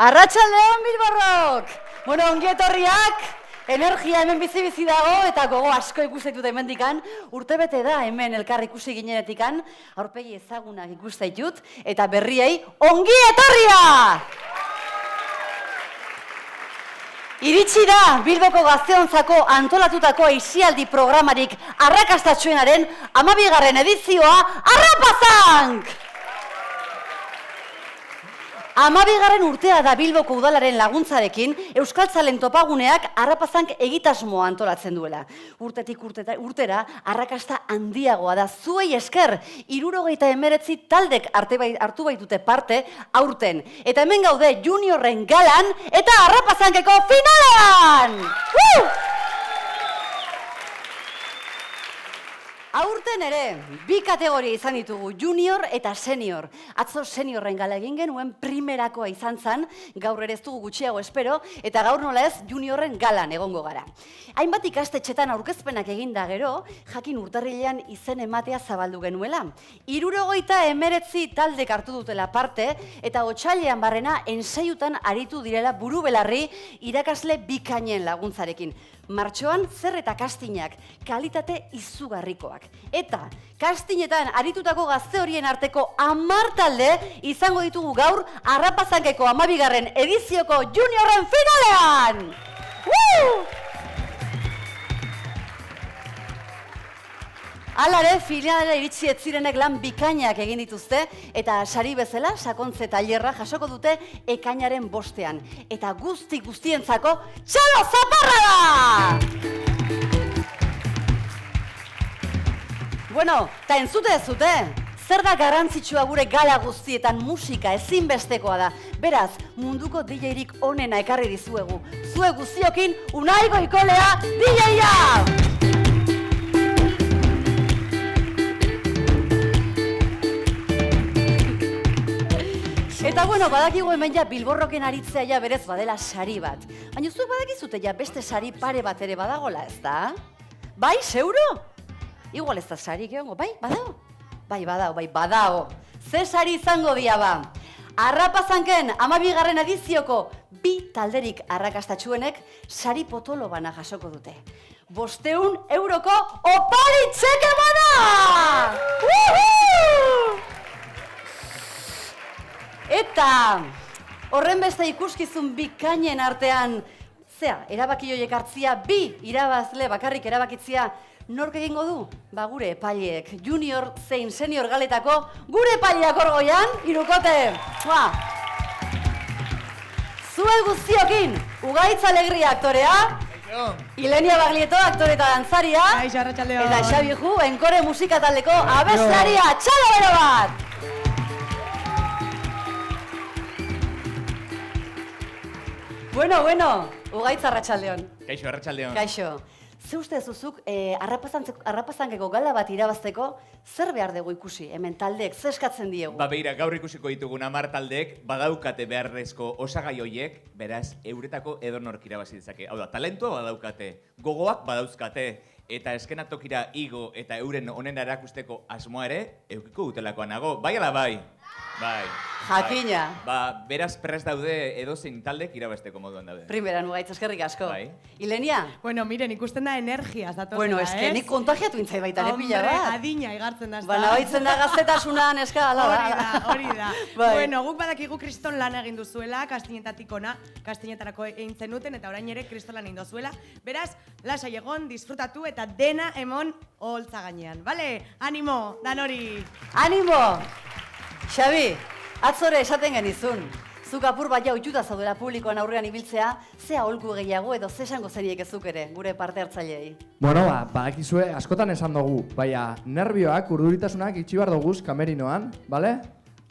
Arratsaldeon Bilborrok! Bueno, ongi etorriak, energia hemen bizi dago eta gogo asko ikusten dut hemendikan. Urtebete da hemen elkar ikusi ginenetikan, aurpegi ezagunak ikusten ditut eta berriei ongi etorria! Iritsi da Bilboko gazteontzako antolatutako aisialdi programarik arrakastatsuenaren 12. edizioa Arrapazank! 12. urtea da Bilboko udalaren laguntzarekin Euskaltzalen topaguneak Arrapazank egitasmoa antolatzen duela. Urtetik urtera arrakasta handiagoa da zuei esker 79 taldek hartu baitute parte aurten. Eta hemen gaude juniorren galan eta Arrapazankeko finalean! Aurten ere, bi kategoria izan ditugu, junior eta senior. Atzo seniorren gala egin genuen primerakoa izan zen, gaur ere ez dugu gutxiago espero, eta gaur nola ez juniorren galan egongo gara. Hainbat ikastetxetan aurkezpenak eginda gero, jakin urtarrilean izen ematea zabaldu genuela. 79 taldek hartu dutela parte, eta otsailean barrena ensaiutan aritu direla buru belarri irakasle bikainen laguntzarekin. Martxoan zer eta kastinak, kalitate izugarrikoak. Eta kastinetan aritutako gazte horien arteko 10 talde izango ditugu gaur Arrapazankeko 12. edizioko juniorren finalean! Alare, finalera iritsi ez zirenek lan bikainak egin dituzte eta sari bezala sakontze tailerra jasoko dute ekainaren 5ean. Eta guztientzako txalo zaparra da! Bueno, eta entzute ez zute, zer da garrantzitsua gure gala guztietan musika ezinbestekoa da. Beraz, munduko DJ-rik onena ekarri dizuegu. Zue guztiokin, Unai Goikolea DJ-a! Eta bueno, badakigu hemen ja Bilborroken aritzea ja berez badela sari bat. Baina zuek badakizute ja beste sari pare bat ere badagola, ez da? Bai, seuro? Igual ez da sari geongo, bai, badago? Bai, badago. Ze sari izango dia ba? Arrapazanken 12. edizioko 2 talderik arrakastatsuenek sari potolo bana jasoko dute. 500 euroko opari txeke bana! Eta horren beste ikuskizun bikainen artean, erabaki joiek hartzia 2 irabazle bakarrik erabakitzia nork egingo du? Ba gure epaileek, junior zein senior galetako gure epaileak orgoian, irukote! Zue guztiokin, Ugaitz Alegria aktorea, Ilenia Baglieto aktore eta dantzaria, eta Xabi Ju, enkore musika taldeko abeslaria, txalo bero bat! Bueno, Ugaitz arratsaldeon. Kaixo, arratsaldeon. Kaixo. Ze uste zuzuk Arrapazankeko gala bat irabazteko zer behar dugu ikusi? Hemen taldeek, ze eskatzen diegu? Ba beira, gaur ikusiko ditugun 10 taldeek badaukate beharrezko osagai horiek, beraz, euretako edonork irabazi dezake. Hau da, talentua badaukate, gogoak badauzkate, eta eskenatokira igo eta euren honen erakusteko asmoa ere, eukiko dutelakoa nago. Bai ala bai? Bai. Jakina. Ba, beraz prest daude edozein taldek irabazteko moduan daude. Primeran, Ugaitz, eskerrik asko. Bai. Ilenia? Bueno, miren, ikusten da energiaz datozela, Bueno, eske nik kontagiatu intzai baita, pila bat. Hombre, adina igartzen da. Baina baitzen da gaztetasunan, eska, Hori da. Bai. Bueno, guk badakigu kriston lan egin duzuela, kastinetatik ona, kastinetarako egin zenuten, eta orain ere kriston lan egin duzuela. Beraz, lasai egon, disfrutatu eta dena emon oholtza gainean. Bale? Animo, danori! Animo! Xabi, atzore esaten genizun. Zuk apur bat jau itxuta zaudela publikoan aurrean ibiltzea, ze aholku gehiago edo ze esango zeniek ezuk ere, gure parte hartzaileei. Bueno, badakizue askotan esan dugu, baina nervioak, urduritasunak itxi behar doguz kamerinoan, bale?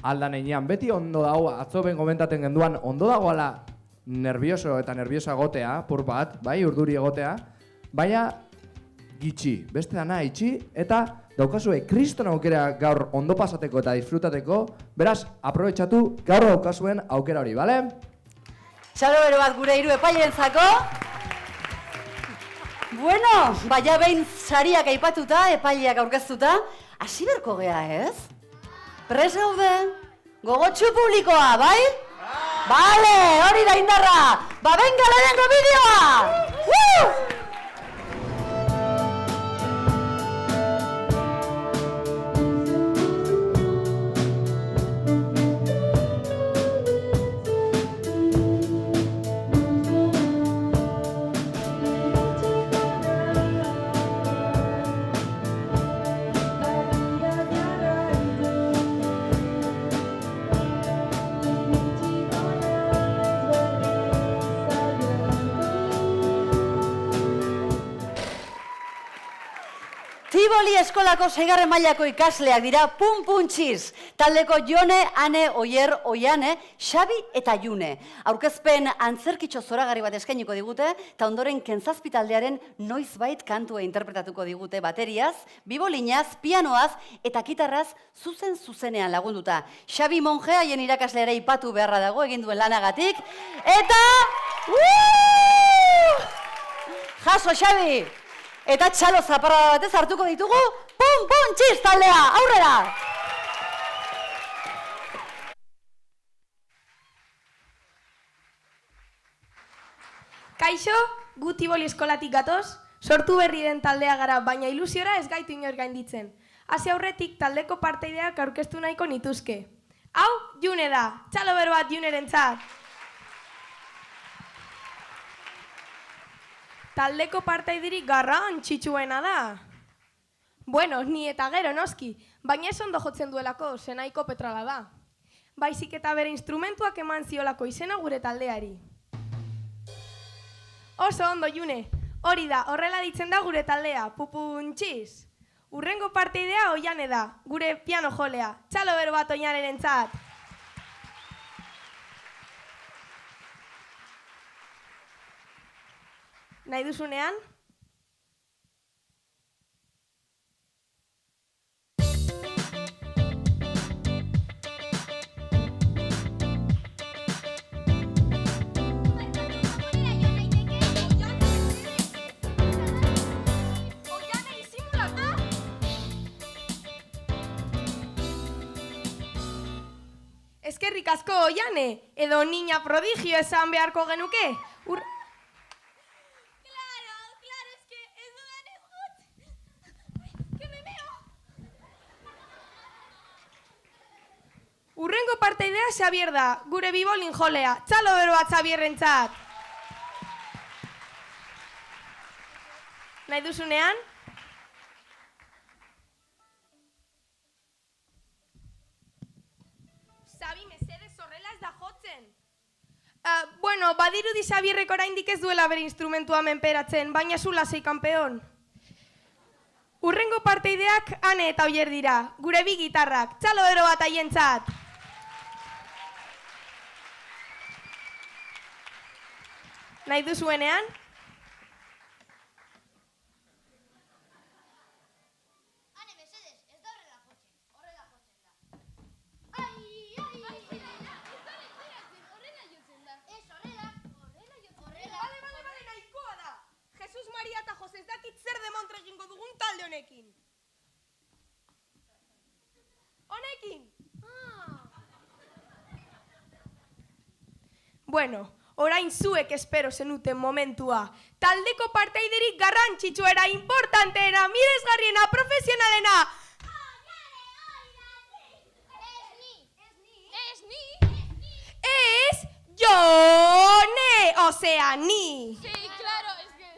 Aldan einean, beti ondo dago, atzo ben komentaten genduan, ondo dagoala nervioso eta nerviosa egotea, pur bat, bai, urduri egotea, baina gitxi, beste dana itxi, eta daukazue kriston aukera gaur ondo pasateko eta disfrutateko, beraz, aprobetxatu gaur daukazuen aukera hori, bale? Txalo bero bat gure 3 epailentzako. Bueno, baina behin sariak aipatuta, epaileak aurkeztuta, hasi berko gea, ez? Pres gaude? Gogotxu publikoa, bai? Bale, hori da indarra! Ba, benga lehenengo bideoa! Tiboli eskolako 6. mailako ikasleak dira Pun Txiz. Taldeko Jone, Ane, Oier, Oiane, Xabi eta June. Aurkezpen antzerkitxo zoragarri bat eskainiko digute, eta ondoren Kentzazpi taldearen noizbait kantua interpretatuko digute bateriaz, bibolinaz, pianoaz eta kitarraz zuzenean lagunduta. Xabi Monge haien irakasleara ipatu beharra dago egin duen lanagatik. Eta... Jaso, Xabi! Eta txalo zaparra batez hartuko ditugu, Pun Txiz taldea, aurrera! Kaixo, gu Tiboli eskolatik gatoz, sortu berri den taldea gara, baina ilusiora ez gaitu inor gainditzen. Hasi aurretik taldeko parteideak aurkeztu nahiko nituzke. Hau, June da, txalo bero bat Junerentzat. Taldeko partaidirik garrantzitsuena da. Bueno, ni eta gero noski, baina ez ondo jotzen duelako, zenaiko petrala da. Baizik eta bere instrumentuak eman ziolako izena gure taldeari. Oso ondo, June, hori da, horrela ditzen da gure taldea, Pun Txiz. Urrengo parteidea Oiane da, gure piano jolea, txalo bero bat Oianerentzat. Nahi duzunean? Eskerrik asko, Oiane, edo niña prodigio esan beharko genuke. Urrengo parteidea Xabier da, gure bibolin jolea, txalo bero bat Xabierrentzat. Nahi duzunean? Xabi, mesedez horrela ez da jotzen. Bueno, badirudi Xabierrek oraindik ez duela bere instrumentua menperatzen, baina zu lasai kanpeon. Urrengo parteideak Ane eta Oier dira, gure bi gitarrak, txalo bero bat haientzat. Nahi duzuenean? Ane, mesedez, ez da horrela jotzen da. Horrela jotzen da. Ez, horrela. Bale, nahikoa da. Jesus Maria eta Jose ez dakit zer demontre egingo dugun talde honekin. Honekin? Bueno, orain zuek espero zenuten momentua. Taldeko parteiderik garrantzitsuera, importanteena, miresgarriena, profesionalena. Ez Jone, osea, ni. Sí, claro, es que...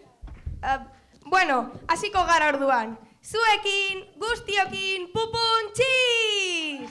Bueno, hasiko gara orduan. Zuekin, guztiokin, Pun Txiz!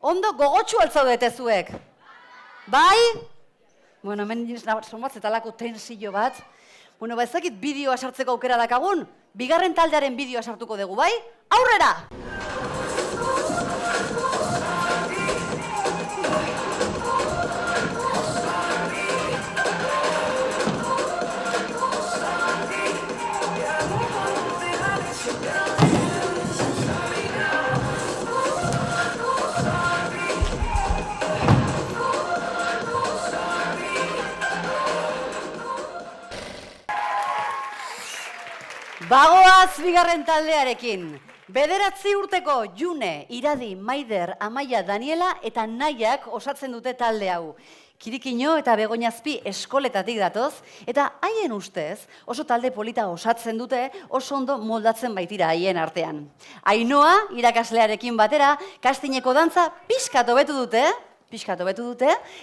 Ondo gogotsu altzaudete zuek. Bai? Bueno, hemen somatzetalako tensio bat. Bueno, ba ezakit bideoa sartzeko aukera dakagun. Bigarren taldearen bideoa sartuko dugu, bai? Aurrera! Bagoaz bigarren taldearekin. 9 urteko June, Iradi, Maider, Amaia, Daniela eta Naiak osatzen dute talde hau. Kirikino eta Begoñazpi eskoletatik datoz, eta haien ustez oso talde polita osatzen dute, oso ondo moldatzen baitira haien artean. Ainhoa, irakaslearekin batera, kastineko dantza pixkat hobetu dute,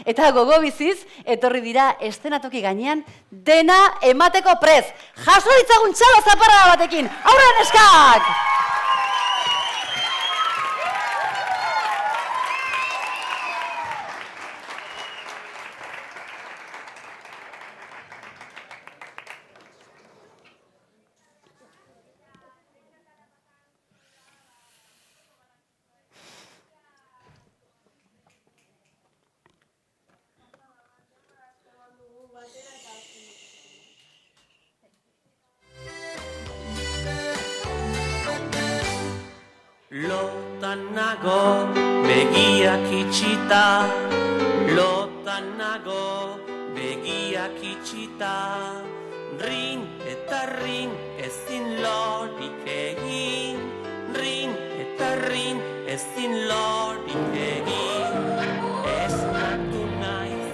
eta gogo biziz etorri dira eszenatoki gainean dena emateko prez. Jaso ditzagun txalo zaparra batekin, aurren eskak! Lotan nago begiak itxita, lotan nago begiak itxita, rin eta rin ezin lorik egin, rin eta rin ezin lorik egin, ez natu naiz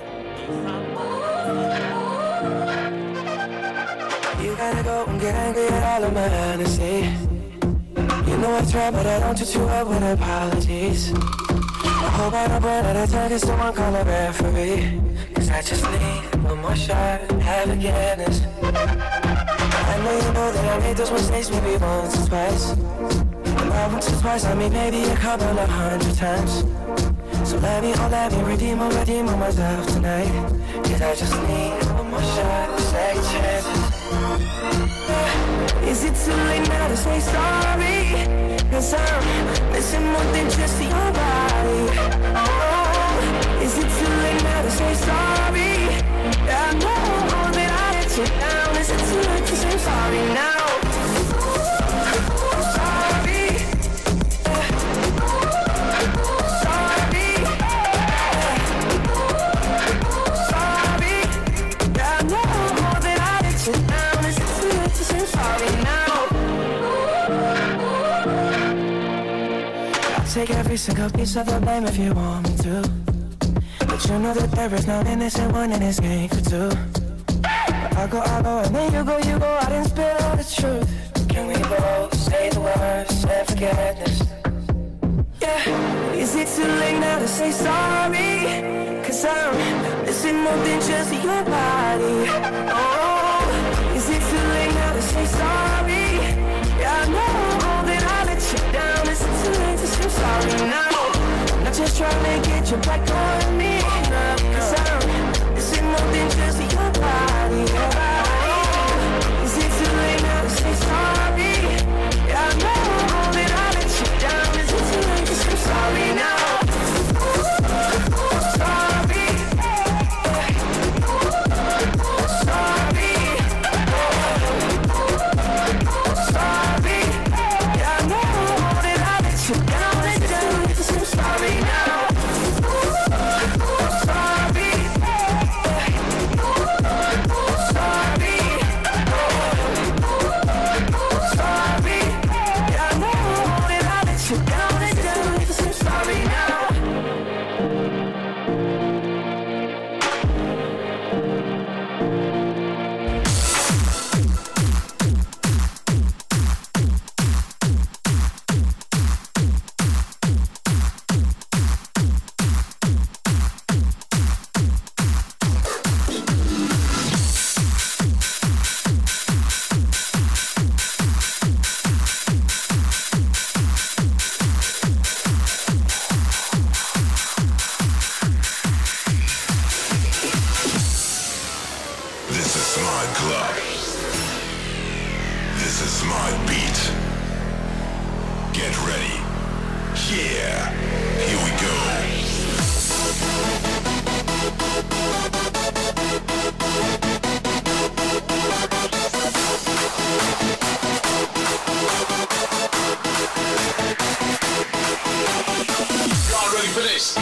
You gotta go and get angry at all of my honesty. You know I try, but I don't treat you up with apologies. I hope I don't run out of time, can someone call a referee? Cause I just need one more shot, have forgiveness. I know you know that I made those mistakes maybe once or twice. And not once or twice, I mean maybe a couple of 100 times. So let me redeem myself tonight. Cause I just need one more shot, second chances. Is it too late now to say sorry? Cause I'm missing more than just your body. Oh, is it too late now to say sorry? I know that I let you down. Is it too late to say sorry now? Sorry. Sorry. Sorry. I know that I let you down. Is it too late to say sorry now? I'll take every single piece of the blame if you want me to. But you know that there is no innocent one in this game for two. But I'll go, and then you go out and spill all the truth. Can we both say the words and forget this? Yeah, is it too late now to say sorry? Cause I'm missing more than just your body. Oh, is it too late now to say sorry? Yeah, I know that I let you down. Is it too late to say sorry now? I'm not just trying to get you back on me. Cause I'm missing more than just your body. Is it too late now to say sorry? Yeah, I know that I let you down. Is it too late to say sorry now? Sorry. Sorry. Sorry. Yeah, I know that I let you down. Is it too late to say sorry now? my beat. Get ready. Yeah, here we go. Y'all ready for this?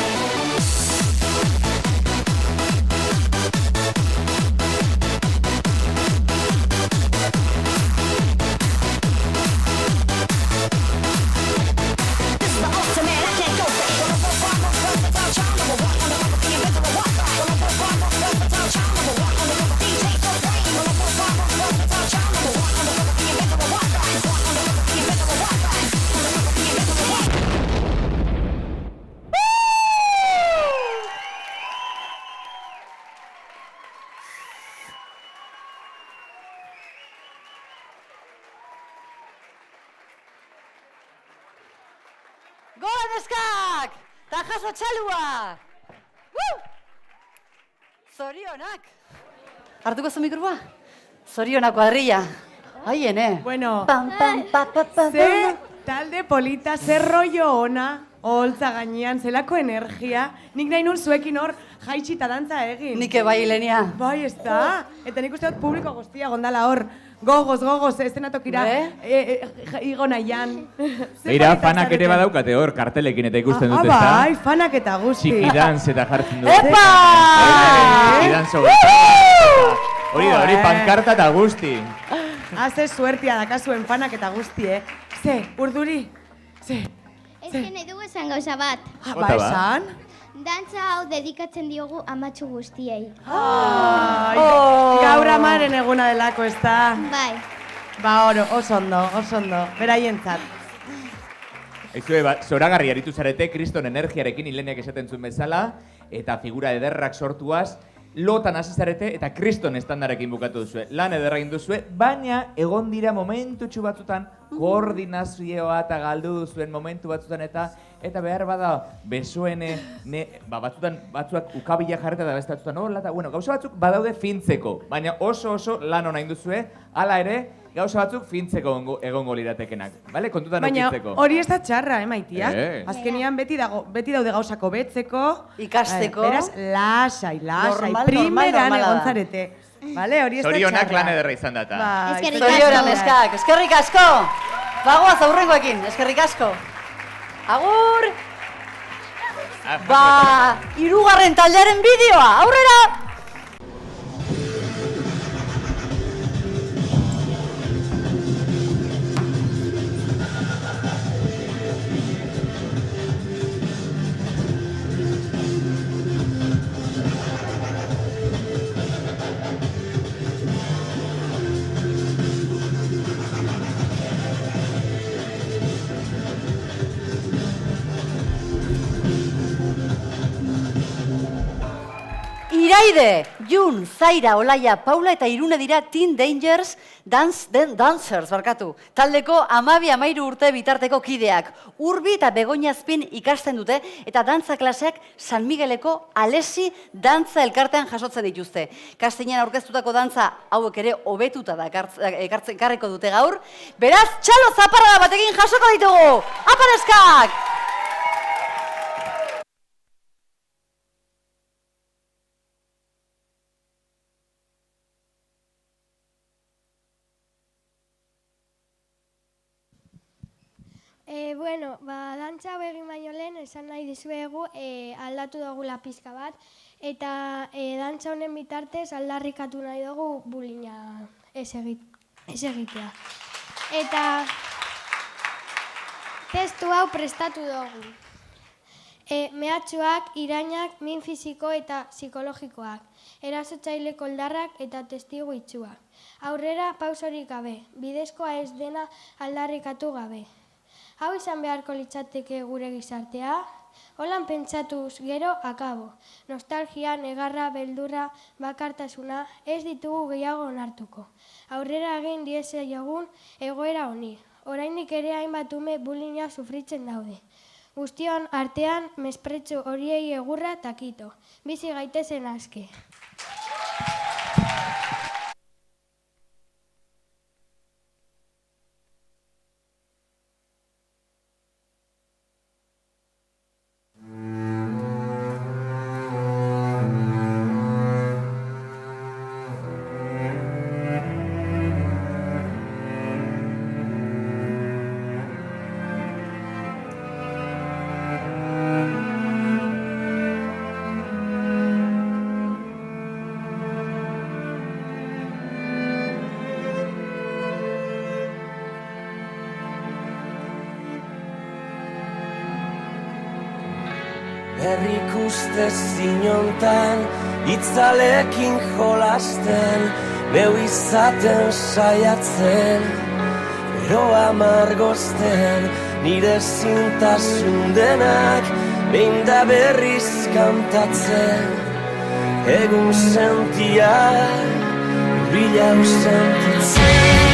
Gora neskak! Ta jaso txalua! Zorionak! Hartuko zu mikroa? Zorionak kuadrilla. Aiene. Bueno, Pam, pam, pa, pa, pa, ze talde polita, ze rollo ona, oholtza gainean, zelako energia. Nik nahi nun zuekin hor jaitsi eta dantza egin. Nike bai, Ilenia. Bai, ez da. Eta nik uste dut publiko guztia gondala hor. Gogoz, estenatokira igo nahian. Beira, fanak ere badaukate hor, kartelekin eta ikusten dut, ezta? Bai, fanak eta guzti. Txikidantz eta jartzen dut. Epa! Txikidantz hori pankarta eta guzti. Haze suertia dakazuen fanak eta guzti, Ze, urduri? Ze. Ez nahi dugu esan gauza bat. Ba, Bota ba. esan? Dantza hau dedikatzen diogu amatxu guztiei. Gaur amaren eguna delako, ez da? Bai. Ba, oso ondo, beraientzat. Aizue, zoragarri aritu zarete, kriston energiarekin Ileniak esaten zuen bezala, eta figura ederrak sortuaz, lotan hasi zarete eta kriston estandarekin bukatu duzue. Lan ederra egin duzue, baina egon dira momentutxu batzutan, koordinazioa eta galdu duzuen momentu batzutan eta behar bada besoen, batzuak ukabila jarreta da beste batzutan hola, eta gauza batzuk badaude fintzeko, baina oso lan ona egin duzue, hala ere, gauza batzuk fintzeko egongo liratekenak, bale? Kontutan okitzeko. Baina hori ez da txarra, Maitia? Azkenean beti daude gauzako betzeko. Ikasteko. Beraz, lasai, Normal, primeran normala da. egon zarete. Bale, hori ez da txarra. Zorionak lan ederra izan data. Bai, Eskerrik Zorionak asko. neskak, eskerrik asko! Bagoaz aurrengoekin, eskerrik asko. Agur! Ba, hirugarren taldearen bideoa, aurrera! Iraide, Jun, Zaira, Olaia, Paula eta Irune dira Teen Dangers Dancers, barkatu. Taldeko 12-13 urte bitarteko kideak. Urbi eta Begoñazpin ikasten dute eta dantza klaseak San Migueleko Alesi dantza elkartean jasotzen dituzte. Kastinean aurkeztutako dantza hauek ere hobetuta da ekarriko dute gaur. Beraz, txalo zaparra batekin jasoko ditugu! Apareskak! Bueno, dantza hau egin baino lehen, esan nahi dizuegu aldatu dugula pizka bat, eta dantza honen bitartez aldarrikatu nahi dugu bullyinga ez egitea. Eta testu hau prestatu dugu. Mehatxuak, irainak, min fisiko eta psikologikoak, erasotzaile koldarrak eta testigu itxuak. Aurrera pausorik gabe, bidezkoa ez dena aldarrikatu gabe. Hau izan beharko litzateke gure gizartea, holan pentsatuz gero akabo. Nostalgia, negarra, beldurra, bakartasuna ez ditugu gehiago onartuko. Aurrera egin diezaiogun egoera honi. Oraindik ere hainbat ume bullyinga sufritzen daude. Guztion artean mespretxu horiei egurra takito. Bizi gaitezen aske. Herrik uste zinontan, itzalekin jolasten, neu izaten saiatzen, eroa margozten, nire zintasun denak, behin da berriz kantatzen, egun sentia, bila sentitzen.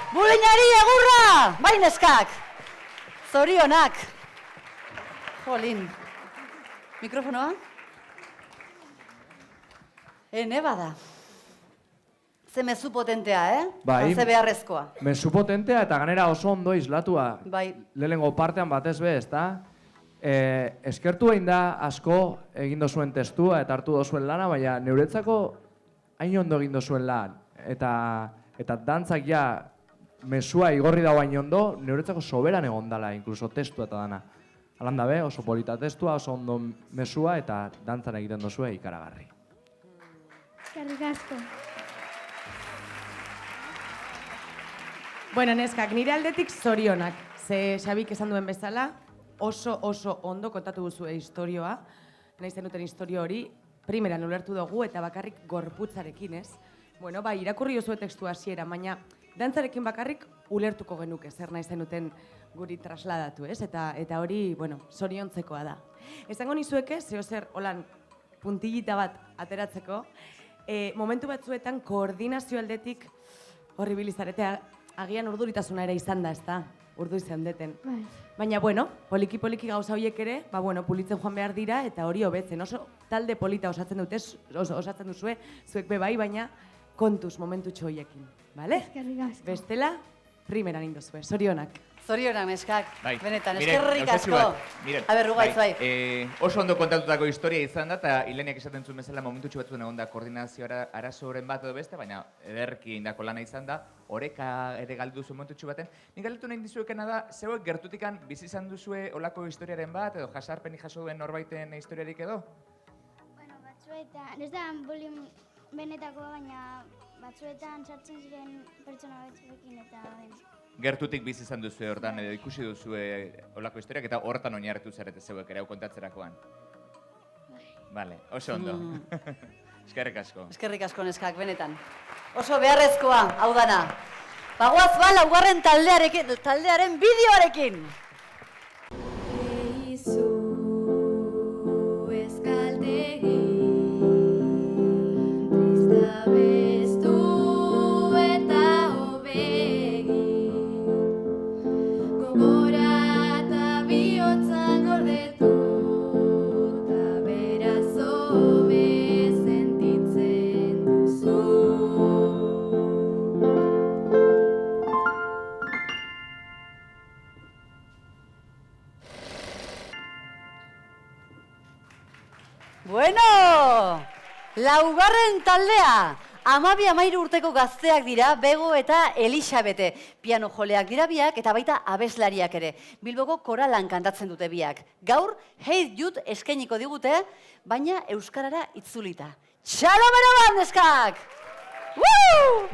Bulinari egurra! Bai neskak! Zorionak! Jolin. Mikrofonoa? Ene bada. Ze mezu potentea, Bai. Ze beharrezkoa. Mezu potentea eta ganera oso ondo islatua. Bai. Lehenengo partean batez be, ezta? Eskertu egin da asko egin dozuen testua eta hartu dozuen lana, baina neuretzako hain ondo egin dozuen lan. Eta dantzak ja mesua igorri dago hain ondo, neuretzako soberan egon dala, inkluso testua eta dana. Alan da be, oso polita testua, oso ondo mesua eta dantzan egiten dozue ikaragarri. Eskerrik asko. Bueno, neskak, nire aldetik zorionak. Ze Xabik esan duen bezala, oso ondo kontatu duzue historioa. Nahi zenuten historio hori, primeran ulertu dugu eta bakarrik gorputzarekin, ez? Bueno, bai, irakurri duzue tekstua hasiera, baina dantzarekin bakarrik ulertuko genuke zer nahi zenuten guri trasladatu, ez? Eta hori, bueno, zoriontzekoa da. Esango nizueke, zeo zer, holan, puntillita bat ateratzeko, momentu batzuetan koordinazio aldetik horri bilizarete, agian urduritasuna ere izan da, ez da? Urdu izan deten. Baina, bueno, poliki-poliki gauza horiek ere, pulitzen joan behar dira, eta hori hobetzen. Oso talde polita osatzen dute, osatzen duzue, zuek be bai, baina kontuz momentutxo horiekin, bale? Eskerrik asko. Bestela, primeran induzue, zorionak. Zorionak, neskak. Bai. Benetan, Miren, eskerrik gauzatxo asko. bat, miren, Aber, Rugaitz, bai. Oso ondo kontatutako historia izan da, eta Ileniak esaten zuen bezala momentutxo batzuen egon da koordinazio arazoren bat edo beste, baina ederki indako lana izan da, oreka ere galdu zuen momentutxo baten. Nik galdetu nahi dizuekena da, zeuek gertutikan bizi izan duzue olako historiaren bat, edo jasarpenik jaso duen norbaiten historiarik edo? Bueno, batzuetan, ez da bullying benetakoa, baina batzuetan sartzen ziren pertsona batzuekin eta Gertutik bizi izan duzu hortan, edo ikusi duzu olako historiak, eta horretan oinarritu zarete zeuek ere hau kontatzerakoan. Vale, oso ondo. Eskerrik asko. Eskerrik asko neskak, benetan. Oso beharrezkoa, hau dana. Bagoaz ba, laugarren taldearen bideoarekin. Bueno, laugarren taldea, 12-13 urteko gazteak dira, Bego eta Elisabete. Piano joleak dira biak eta baita abeslariak ere. Bilboko koralan kantatzen dute biak. Gaur, Hate Youth eskainiko digute, baina euskarara itzulita. Txalo bero bat, neskak! Woo!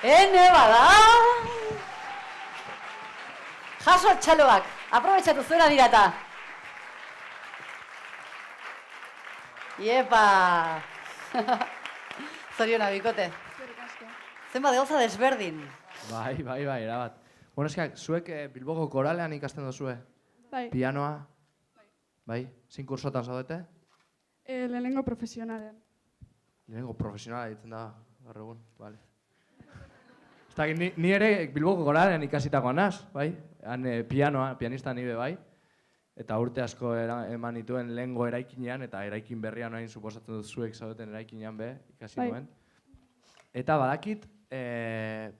Ene bada! Jaso txaloak, aprobetxatu zuena dirata. Iepa! Zoriona, bikote. Zenbat gauza desberdin. Bai, erabat. Bueno, eskak, zuek Bilboko koralean ikasten duzue? Bai. Pianoa? Bai. Zein kursotan zaudete? Lehenengo profesionalen. Lehenengo profesionala ditzen da, gaur egun, bale. Ni ere Bilboko koralean ikasitakoa naz, bai? Han pianoa, pianista nibe, bai? Eta urte asko eman nituen lehengo eraikinean, eta eraikin berrian hain suposatzen dut zuek zaudeten eraikinean be, ikasi nuen. Eta badakit,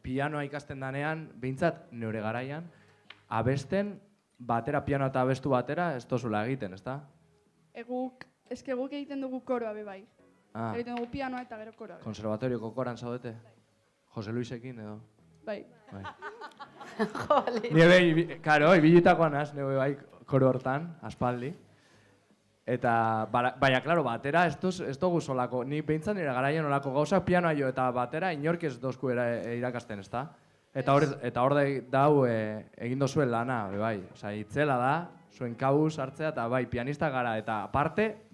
pianoa ikasten danean, behintzat neure garaian, abesten, batera pianoa eta abestu batera, ez tozula egiten, ezta? Guk egiten dugu koroa be bai. Egiten dugu pianoa eta gero koroa. Konservatorioko koran zaudete? Jose Luisekin edo? Bai. Nire karo, ibilitakoan az, nire bai koro hortan, aspaldi. Eta, baina, klaro, batera ez dugu solako, ni behintzat nire garaien olako gauzak pianoa jo, eta batera inork ez dozku irakasten, ezta? Eta hor dau egin dozuen lana, bai. Osa, itzela da, zuen kabuz hartzea, eta bai, pianista gara, eta aparte,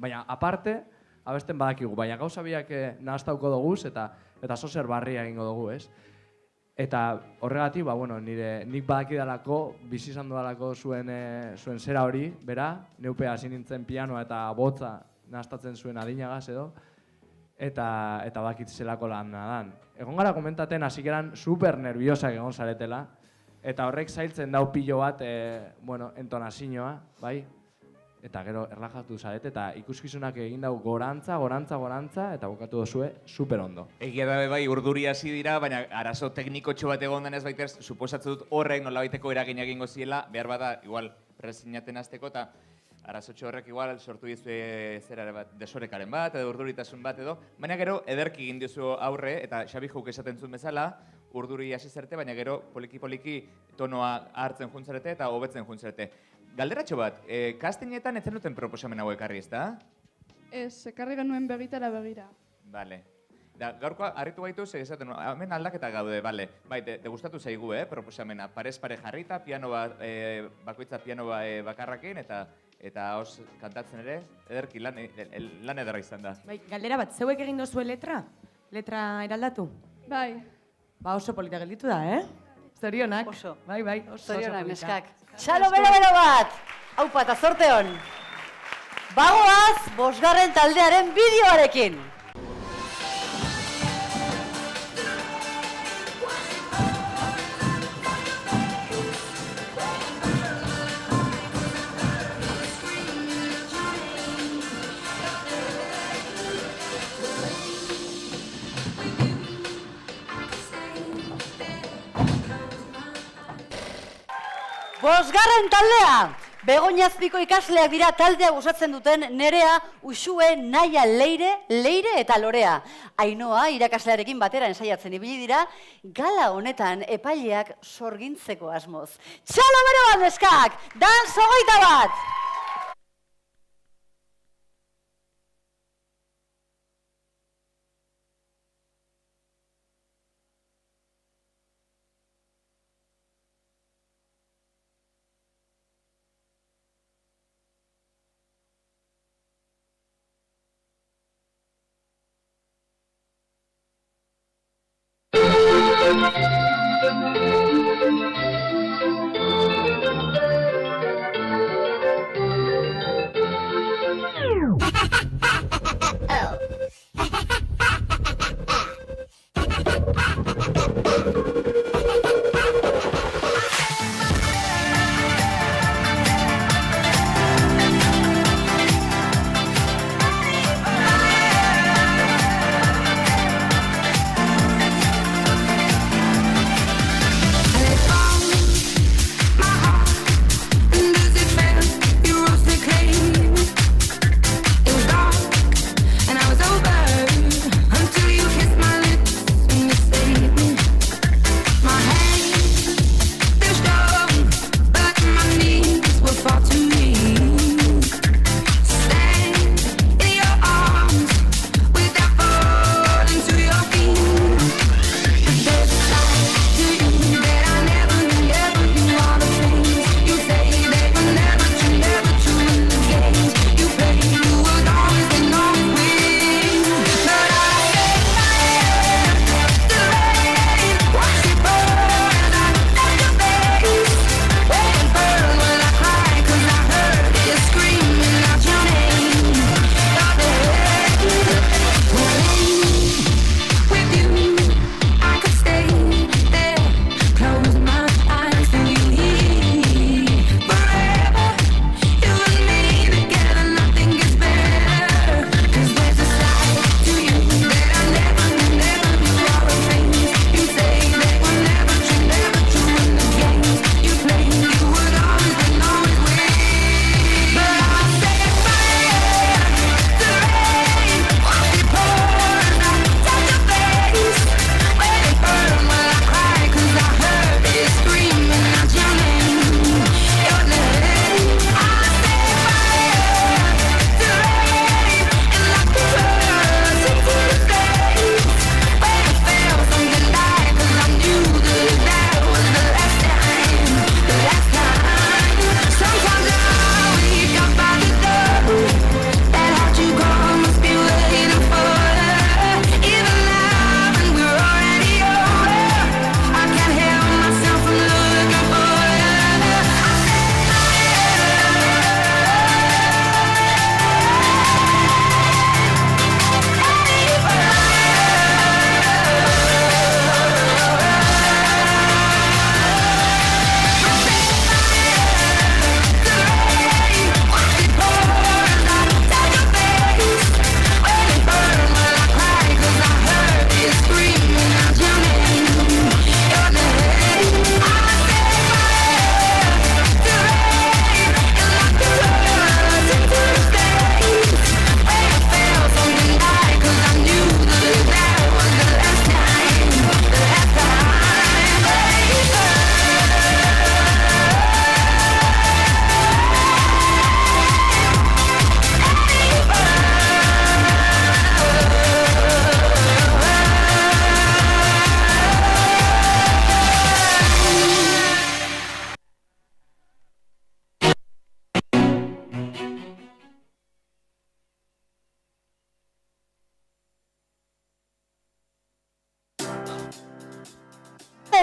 abesten badakigu, baina gauza biak nahaztauko doguz, eta zozer barria egingo dugu, ez? Eta horregatik, nik badakidalako, bizi izan dudalako zuen zera hori, bera, neupe hasi nintzen pianoa eta botza nahaztatzen zuen adinagaz edo, eta bakitzelako lan nadan. Egon gara komentaten hasikeran super nerviosak egon zaretela, eta horrek zailtzen dau pilo bat, entonazioa, bai? Eta gero erlajatu zarete, eta ikuskizunak egin dau gorantza, eta bukatu dozue super ondo. Egia da bai, urduri hasi dira, baina arazo teknikotxo bat egon denez baitez, suposatzen dut horrek nolabaiteko eragina egingo ziela, behar bada, igual, presinaten azteko, eta arazotxo horrek igual sortu dizue desorekaren bat, edo urduritasun bat edo, baina gero ederki egin diozu aurre, eta Xabi Jouk esaten zuen bezala, urduri hasi zerte, baina gero poliki-poliki tonoa hartzen juntzarete eta hobetzen juntzarete. Galderatxo bat, kastinetan etzen duten proposamen hau ekarri, ezta? Ez, ekarri genuen begitara begira. Bale. Da, gaurkoa harritu gaitu, esaten, hemen aldaketa gaude, bale. Bai, te gustatu zaigu, proposamena. Parez pare jarrita, bakoitza piano bakarrakin, eta os kantatzen ere, ederki lan ederra izan da. Bai, galdera bat, zeuek egin dozue letra? Letra eraldatu? Bai. Ba, oso polita gelditu da, Zorionak. Oso. Bai, oso Zorionak, polita. neskak. Txalo bero bat! Haupa eta zorte hon! Bagoaz, 5. taldearen bideoarekin! Bosgarren taldea! Begoña Azpiko ikasleak dira taldea osatzen duten Nerea, Uxue, Naia, Leire eta Lorea. Ainhoa irakaslearekin batera ensaiatzen ibili dira, gala honetan epaileak sorgintzeko asmoz. Txalo bero bat neskak! Dan 21!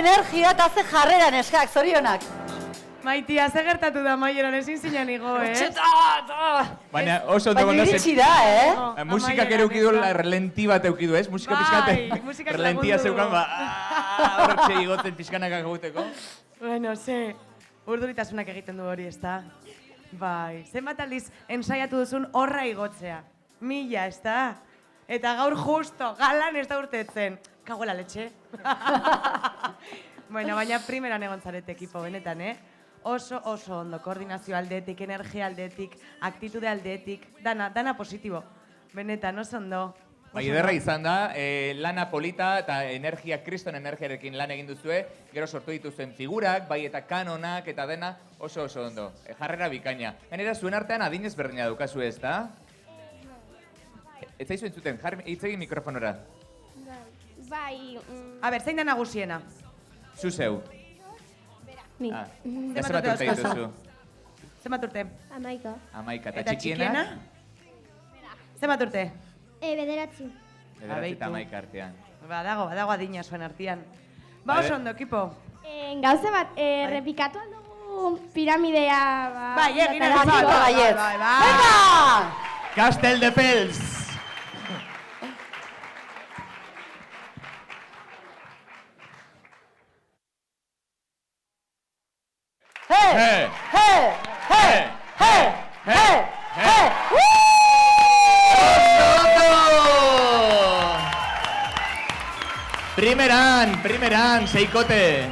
energia eta ze jarrera neskak, zorionak. Maitia, ze gertatu da maieran ezin zinan igo, Baina oso ondo Baina iritsi da, Musikak ere eukidu relenti bat eukidu, ez? Musika pixkate relentia zeukan, horretxe igotzen pixkanaka gauteko. Bueno, ze, urduritasunak egiten du hori, ez da? Bai, zenbat aldiz ensaiatu duzun horra igotzea. 1000, ez da? Eta gaur justo, galan ez da urtetzen. Kagoela letxe. Bueno, baina primeran egon zarete ekipo, benetan, Oso ondo, koordinazio aldetik, energia aldetik, aktitude aldetik, dana positibo. Benetan, oso ondo. Bai, ederra izan da, lana polita eta kriston energiarekin lan egin duzue, gero sortu dituzuen figurak, bai eta kanonak eta dena oso ondo. Jarrera bikaina. Gainera, zuen artean adinez berdina daukazu ez da? Ez zaizu entzuten, hitz egin mikrofonora. Bai, A ber, zein da nagusiena? Zu zeu. Ni. Zenbat urte dituzu? Zenbat urte? 11. 11. Eta txikiena? Zenbat urte? 9. Bederatzi eta 11 artean. Badago adina zuen artean. Ba, oso ondo, ekipo. Gauze bat, repikatu aldugu piramidea... Bai, egin Venga! Castel de Pels! Primeran, seikote.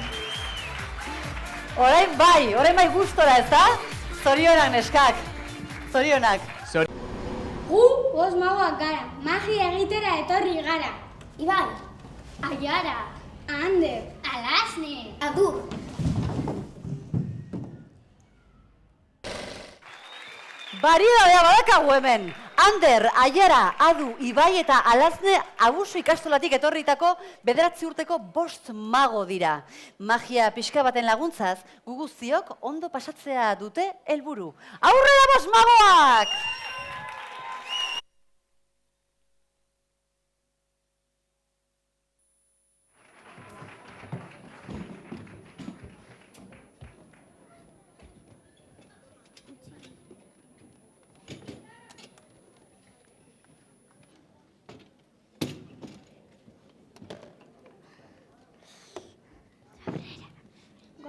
Orain bai gustora, ez da? Zorionak neskak, zorionak. Gu, bost magoak gara, magia egitera etorri gara. Ibai, Aiara, Ander, Alasne, Adur. Variedadea badakagu hemen. Ander, Aiara, Adu, Ibai eta Alasne Abusu ikastolatik etorritako 9 urteko 5 mago dira. Magia pixka baten laguntzaz, gu guztiok ondo pasatzea dute helburu. Aurrera 5 magoak!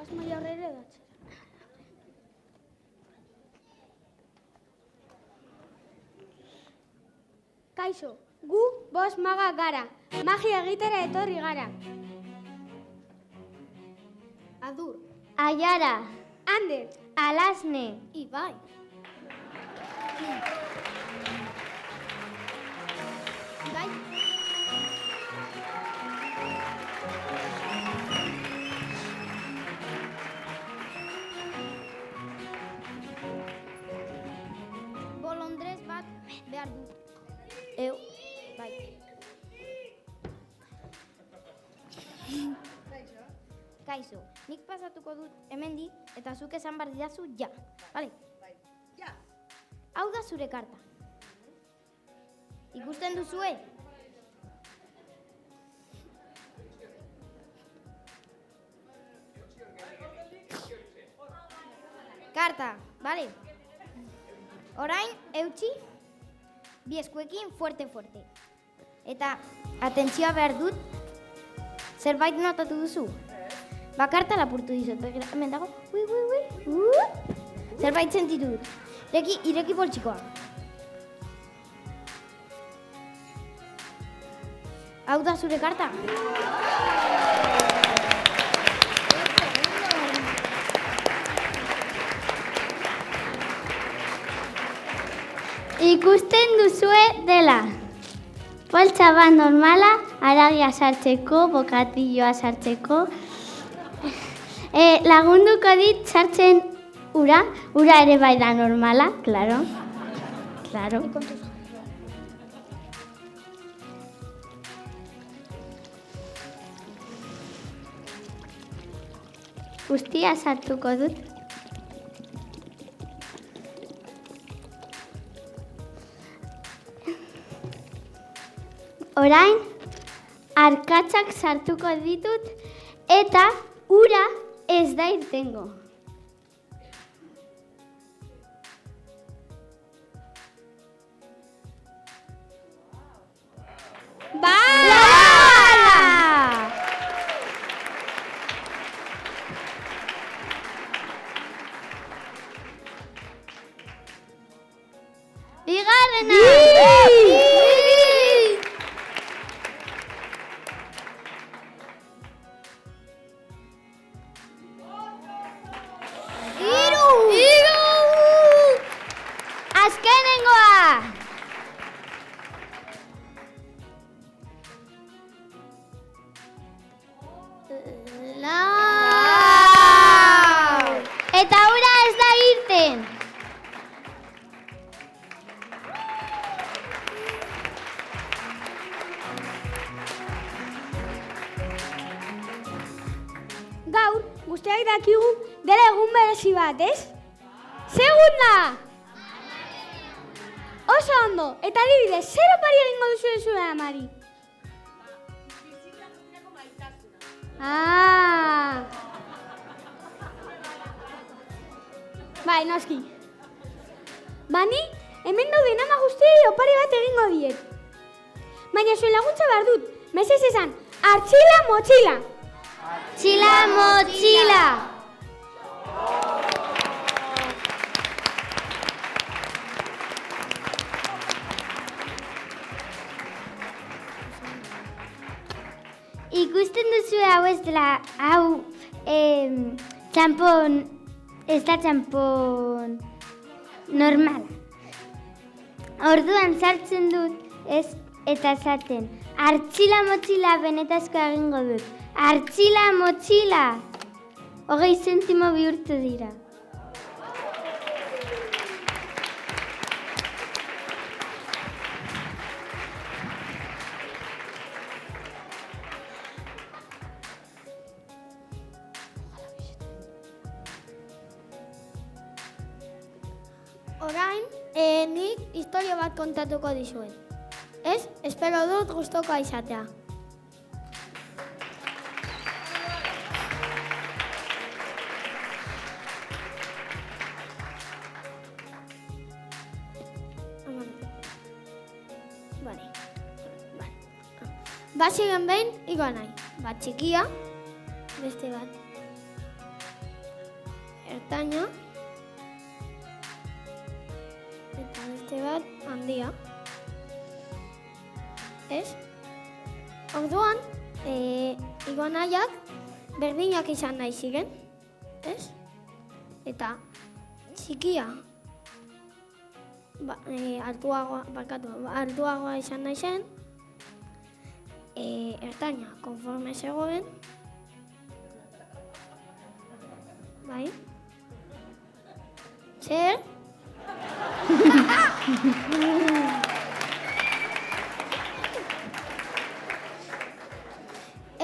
Maila horrela datzen. Kaixo, gu 5 magak gara, magia egitera etorri gara. Adur, Aiara, Ander, Alasne, Ibai. Ibai. Bolondrez bat behar dut. Bai. Kaixo, nik pasatuko dut hemendik eta zuk esan behar didazu ja. Bale? Bai. Ja. Hau da zure karta. Ikusten duzue? Karta, bale? Orain, eutxi, bi eskuekin fuerte. Eta, atentzioa behar dut, zerbait notatu duzu? Bakarta lapurtu dizut, hemen dago, zerbait sentitu dut. Ireki poltsikoa. Hau da zure karta? Ikusten duzue dela. Poltsa bat normala, haragia sartzeko, bokatilloa sartzeko. Lagunduko dit sartzen ura ere bai da normala, claro. Guztia sartuko dut. Orain, arkatsak sartuko ditut eta ura ez da irtengo. Bigarrena! Hiru! Azkenengoa! Lau! Eta ura ez da irten. Gaur, guztiak dakigu dela egun berezi bat, ez? Segunda! Oso ondo, eta adibidez, zer opari egingo duzu zure amari? Bai, noski. Bani, hemen dauden ama guztiei opari bat egingo diet. Baina zuen laguntza behar dut, mesez esan, artxila motxila. Txila motxila! Ikusten duzu hau ez dela, hau, txampon, ez da txampon normala. Orduan sartzen dut ez eta esaten, artxila motxila benetazko egingo dut. Artxila motxila! 20 zentimo bihurtu dira. Orain, nik historia bat kontatuko dizuet. Ez, espero dut gustokoa izatea. Bat ziren behin, igo nahi. Bat txikia, beste bat ertaina, eta beste bat handia. Ez? Orduan, igo nahiak berdinak izan nahi ziren. Ez? Eta txikia altuagoa izan nahi zen. Ertaina, konforme zegoen. Bai. Zer?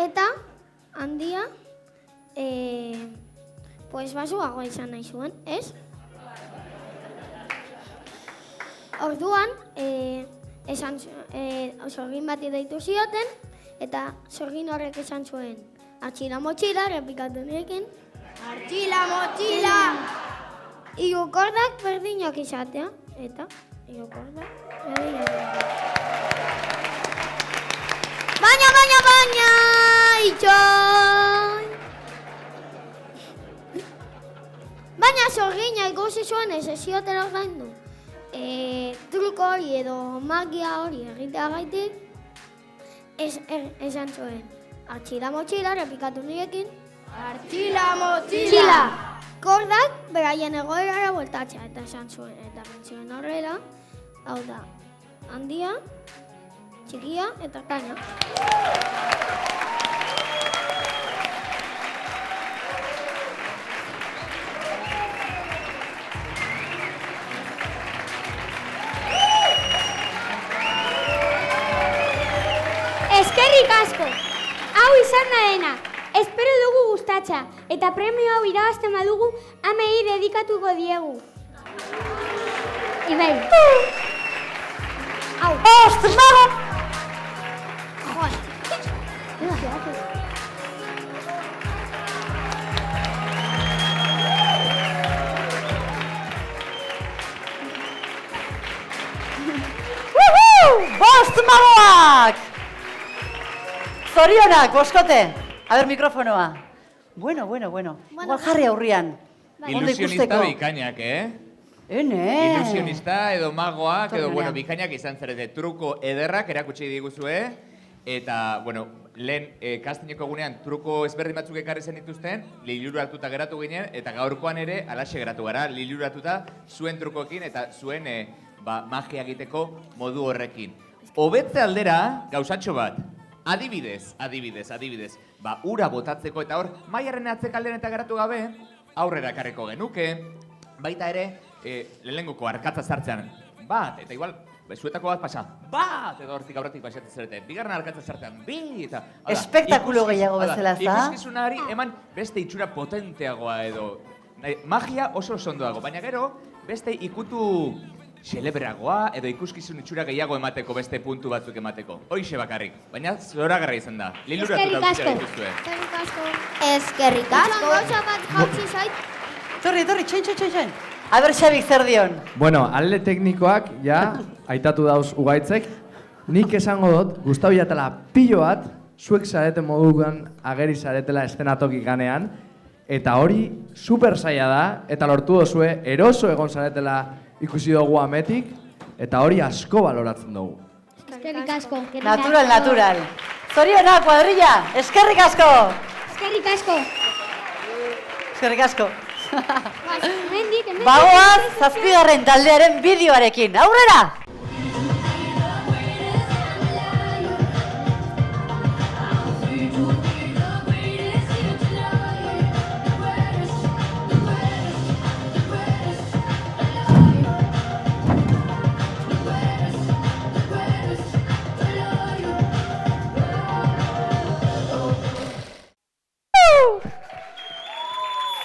Eta, handia, basuagoa izan nahi zuen, ez? Orduan, sorgin bati deitu zioten, eta sorgin horrek esan zuen, artxila motxila, repikatu nirekin. Artxila motxila! Hiru kordak berdinak izatea, eta hiru kordak berdinak izatea. Baina, itxoin! Baina sorgina ikusi zuen ez ziotela ordaindu. Truko hori edo magia hori egiteagaitik esan zuen. Artxila motxila, repikatu nirekin. Artxila motxila! Kordak beraien egoerara bueltatzea eta esan zuen. Eta gintzuen horrela, hau da, handia, txikia eta ertaina. Eskerrik asko! Hau izan da dena. Espero dugu gustatza, eta premio hau irabazten badugu amei dedikatuko diegu. Ibai. Hau. Ostras, mago! Joder. Bost magoak! Zorionak, boskote! A ber, mikrofonoa. Bueno. Igual jarri aurrian. Ondo Ilusionista ikusteko. bikainak, Ene! Ilusionista edo magoak edo, Torrenean. bikainak izan zarete truko ederrak erakutsi diguzue. Eta, lehen kastineko egunean truko ezberdin batzuk ekarri zen dituzten, liluratuta geratu ginen, eta gaurkoan ere alaxe geratu gara, liluratuta zuen trukoekin eta zuen magia egiteko modu horrekin. Hobetze aldera, gauzatxo bat, adibidez, ura botatzeko eta hor, maiaren atzekaldean eta geratu gabe, aurrera ekarriko genuke, baita ere, lehenengoko arkatza sartzean, bat, eta igual, zuetako bat pasa, bat, edo hortik aurretik pasatzen zarete, bigarren arkatza sartzean, bi, eta... Espektakulo gehiago bezala, ez da? Ikuskizunari eman beste itxura potenteagoa edo, magia oso ondoago, baina gero, beste ikutu xelebragoa edo ikuskizun itxura gehiago emateko beste puntu batzuk emateko. Hoixe bakarrik, baina zoragarra izan da. Liluratuta utzera dituzue. Eskerrik asko. Gauza bat jautzi zait. Torri, txain. Aber, Xabik zer dion. Bueno, alde teknikoak, ja, aitatu dauz ugaitzek. Nik esango dut, Gustavo Jatala pilo bat, zuek zareten moduan ageri zaretela estenatoki ganean, eta hori super zaila da, eta lortu dozue, eroso egon zaretela ikusi dugu ametik, eta hori asko baloratzen dugu. Eskerrik asko. Natural. Zorionak, kuadrilla, eskerrik asko. Eskerrik asko. Bagoaz, 7. taldearen bideoarekin. Aurrera!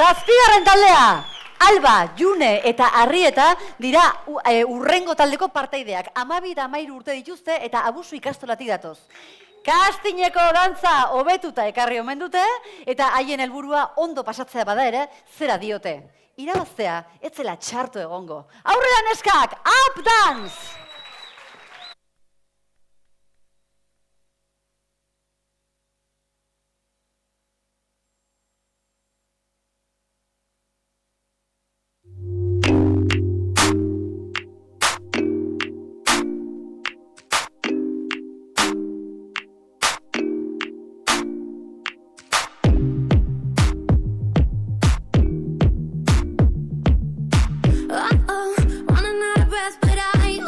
Zazpigarren taldea, Alba, June eta Arrieta dira urrengo taldeko partaideak. 12 eta 13 urte dituzte eta abusu ikastolatik datoz. Kastineko dantza hobetuta ekarri omen dute eta haien helburua ondo pasatzea bada ere, zera diote. Irabaztea, ez zela txarto egongo. Aurrera neskak, up dance! Running out of breath, but I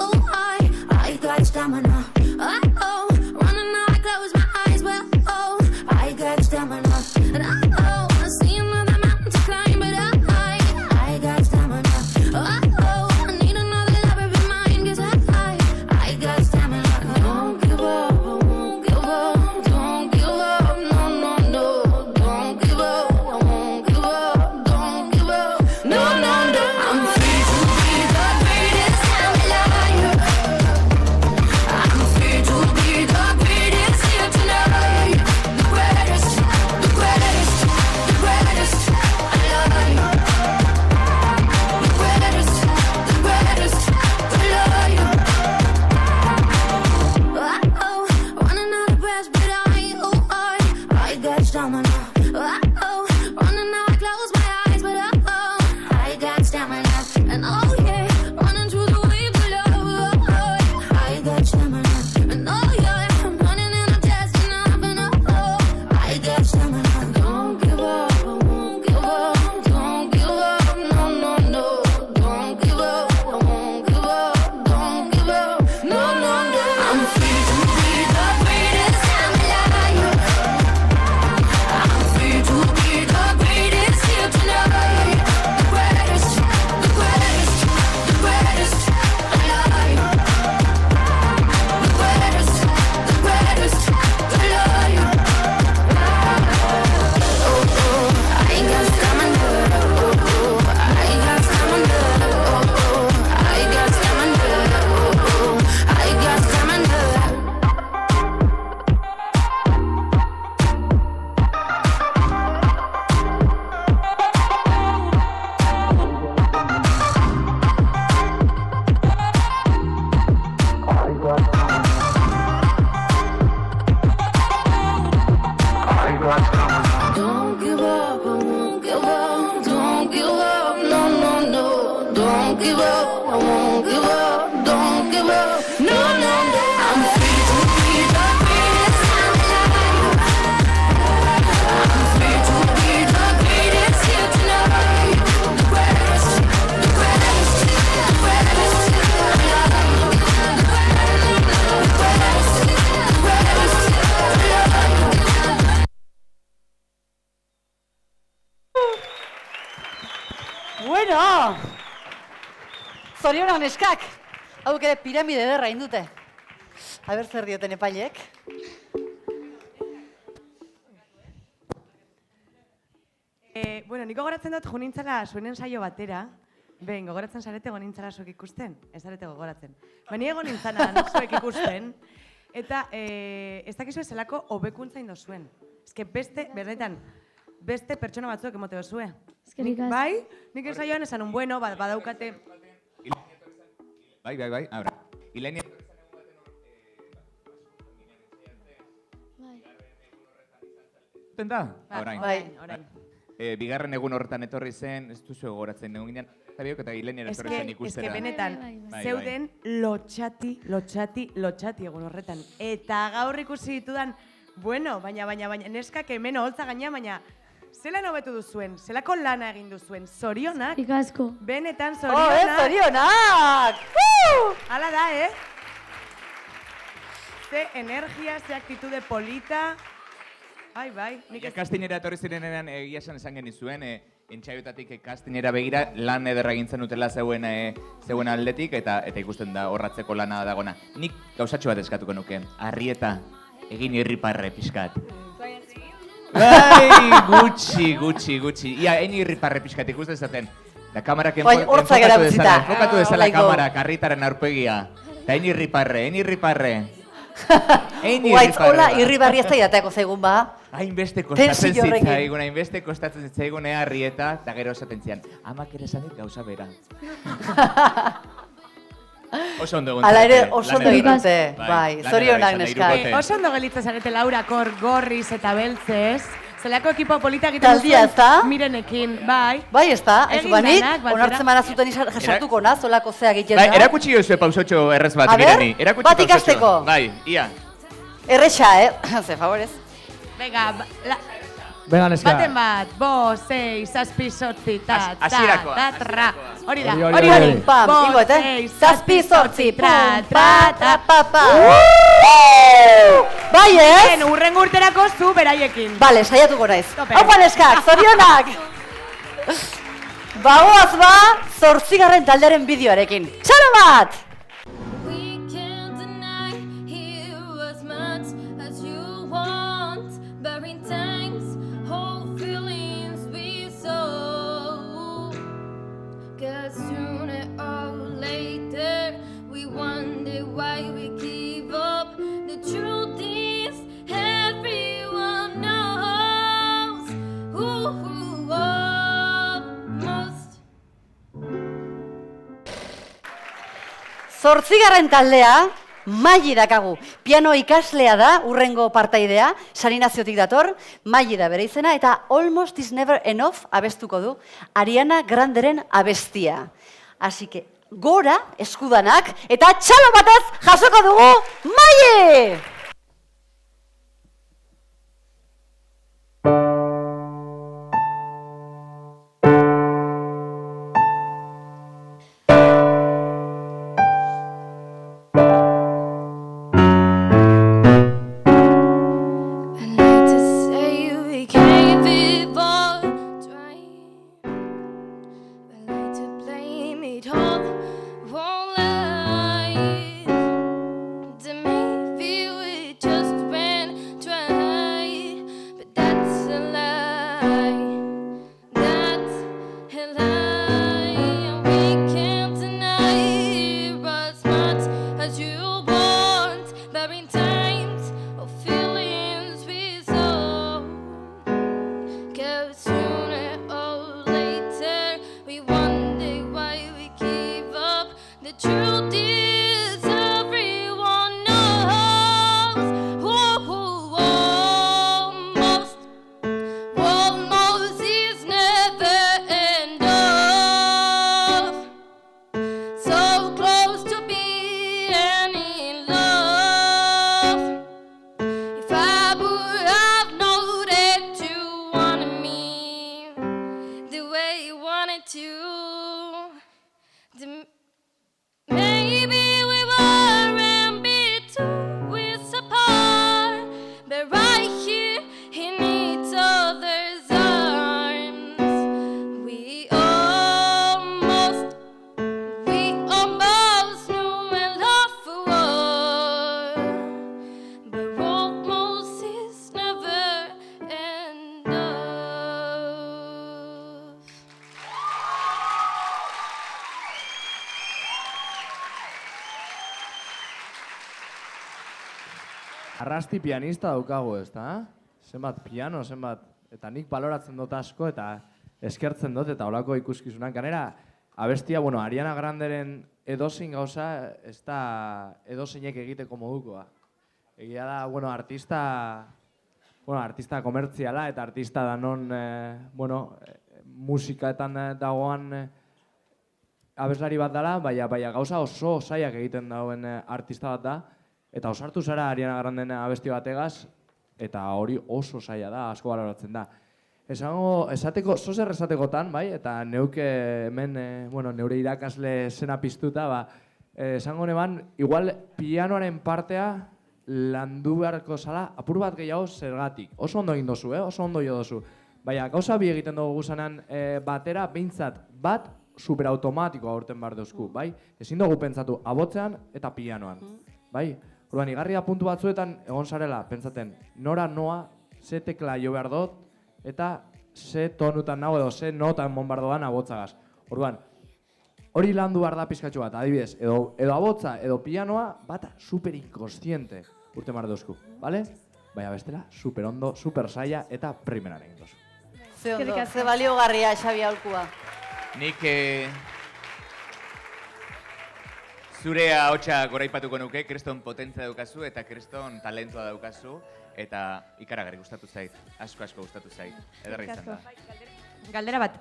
I won't give up, don't give up. No, no, no. I'm free to be the greatest I'm alive. I'm free to be the greatest here tonight. The greatest, the greatest, the greatest alive. The greatest, the greatest alive. Bueno! Zorionak neskak! Hauk ere piramide ederra indute. Aber zer dioten epailek? Bueno, nik gogoratzen dut junintzala zuenen saio batera. Ben, gogoratzen zarete gonintzala zuek ikusten? Ez zarete gogoratzen. Ni egon nintzanan zuek ikusten. Eta ez dakizu zelako hobekuntza indozuen. Ez que berretan, beste pertsona batzuek emote dozue. Bai? Nik ensaioan esan un bueno, badaukate... Bai, abra. Ilenia... Da? Orain. Bigarren egun horretan etorri zen, ez duzu egoratzen egun ginen, eta Ilenia etorri zen ikustera. Ez que benetan, zeuden lotxati egun horretan. Eta gaur ikusi ditudan, bueno, baina, neskak hemen oholtza gaina, baina zelan hobetu duzuen, zelako lana egin duzuen, zorionak. Ikasko. Benetan zorionak. Oh, zorionak! Hala da, Ze energia, ze aktitude polita. Bai. Kastinera etorri zirenean egia esan genizuen, entxaiotatik kastinera begira lan ederra egintzen dutela zeuen aldetik eta ikusten da horratzeko lana dagona. Nik gauzatxo bat eskatuko nuke, Arrieta, egin irriparre pixkat. Bai, gutxi. Ia, egin irriparre pixkat ikusten zaten. Da kamarak enfokatu dezala kamarak, Arrietaren aurpegia. Eta egin irriparre. Guaitz, hola, irribarri ez da idateako zaigun ba. Hainbeste kostatzen zitzaigun Arrieta, eta gero esaten zian, amak ere esanik gauza bera. Oso ondo egon zarete. Ala ere, oso ondo egitute, bai, zorionak neskak. Oso ondo gelitza zarete Laura Kor, gorriz eta beltzez. Zelako ekipo polita egiten Taldia, ez da? Mirenekin, bai. Bai, ez da, ez Egin banik, lanak, batera. onartzen marazuten jasartuko naz, olako zea egiten da. Erakutsi jozue pausotxo errez bat, Mireni. Bat ikasteko. Bai, ia. Errexa, ze favorez. Venga, Venga, neska. baten bat, 5, 6, 7, 8, Hasierakoa. Hori da, Hori. Pam, ingo, 7, 8, pa. Bai, ez? Urrengo urterako zu beraiekin. Bale, saiatuko naiz. Tope. Opa, neskak, zorionak! Bagoaz ba, 8. taldearen bideoarekin. Txalo bat! We can't deny here as much as you want, but in times hold feelings we sow. 'Cause sooner or later we wonder why we give up. The truth is everyone knows who almost. 8. taldea, Maili dakagu. Piano ikaslea da, urrengo partaidea, Sarinaziotik dator, Maili da bere izena, eta Almost is Never Enough abestuko du, Ariana Granderen abestia. Así que, gora, eskudanak, eta txalo bataz jasoko dugu, Maili! I'd like to say we can't be both trying. I'd like to blame it all on lies. To maybe we just ran dry, but that's a lie. That's a lie. We can't deny as much as you want, but in times of feelings we sow. 'Cause sooner or later we wonder why we give up. The truth is everyone knows. Almost is never enough. So arrasti pianista daukagu ez da? Zenbat piano, zenbat... Eta nik baloratzen dut asko eta eskertzen dut eta olako ikuskizunak. Ganera, abestia, bueno, Ariana Granderen edozein gauza ez da edozeinek egiteko modukoa. Egia da, bueno, artista komertziala eta artista danon, musikaetan dagoan abeslari bat dela, baina gauza oso zailak egiten dauen artista bat da, eta osartu zara Ariana Granden abesti bategaz, eta hori oso zaila da, asko baloratzen da. Esateko, zozer esatekotan, bai, eta neuke hemen, neure irakasle zena piztuta, esango neban, igual pianoaren partea landu beharko zala, apur bat gehiago zergatik. Oso ondo egin dozu, oso ondo jo dozu. Baina, gauza bi egiten dugu guzanan batera, behintzat bat superautomatikoa aurten behar duzku, bai? Ezin dugu pentsatu abotzean eta pianoan, bai? Orduan, igarria puntu batzuetan egon zarela, pentsaten, nora noa, ze tekla jo behar dut, eta ze tonutan nago edo ze notan mon behar doan abotzagaz. Orduan, hori landu behar da pizkatxo bat, adibidez, edo abotza, edo pianoa, bata super inkostiente urte behar duzku, bale? Baina bestela, super ondo, super saia eta primeran egin dozu. Ze ondo, ze baliogarria, Xabi Aholkua. Nik zure ahotsa goraipatuko nuke, kriston potentzia daukazu eta kriston talentua daukazu eta ikaragarri gustatu zait, asko gustatu zait, ederra izan da. Galdera bat,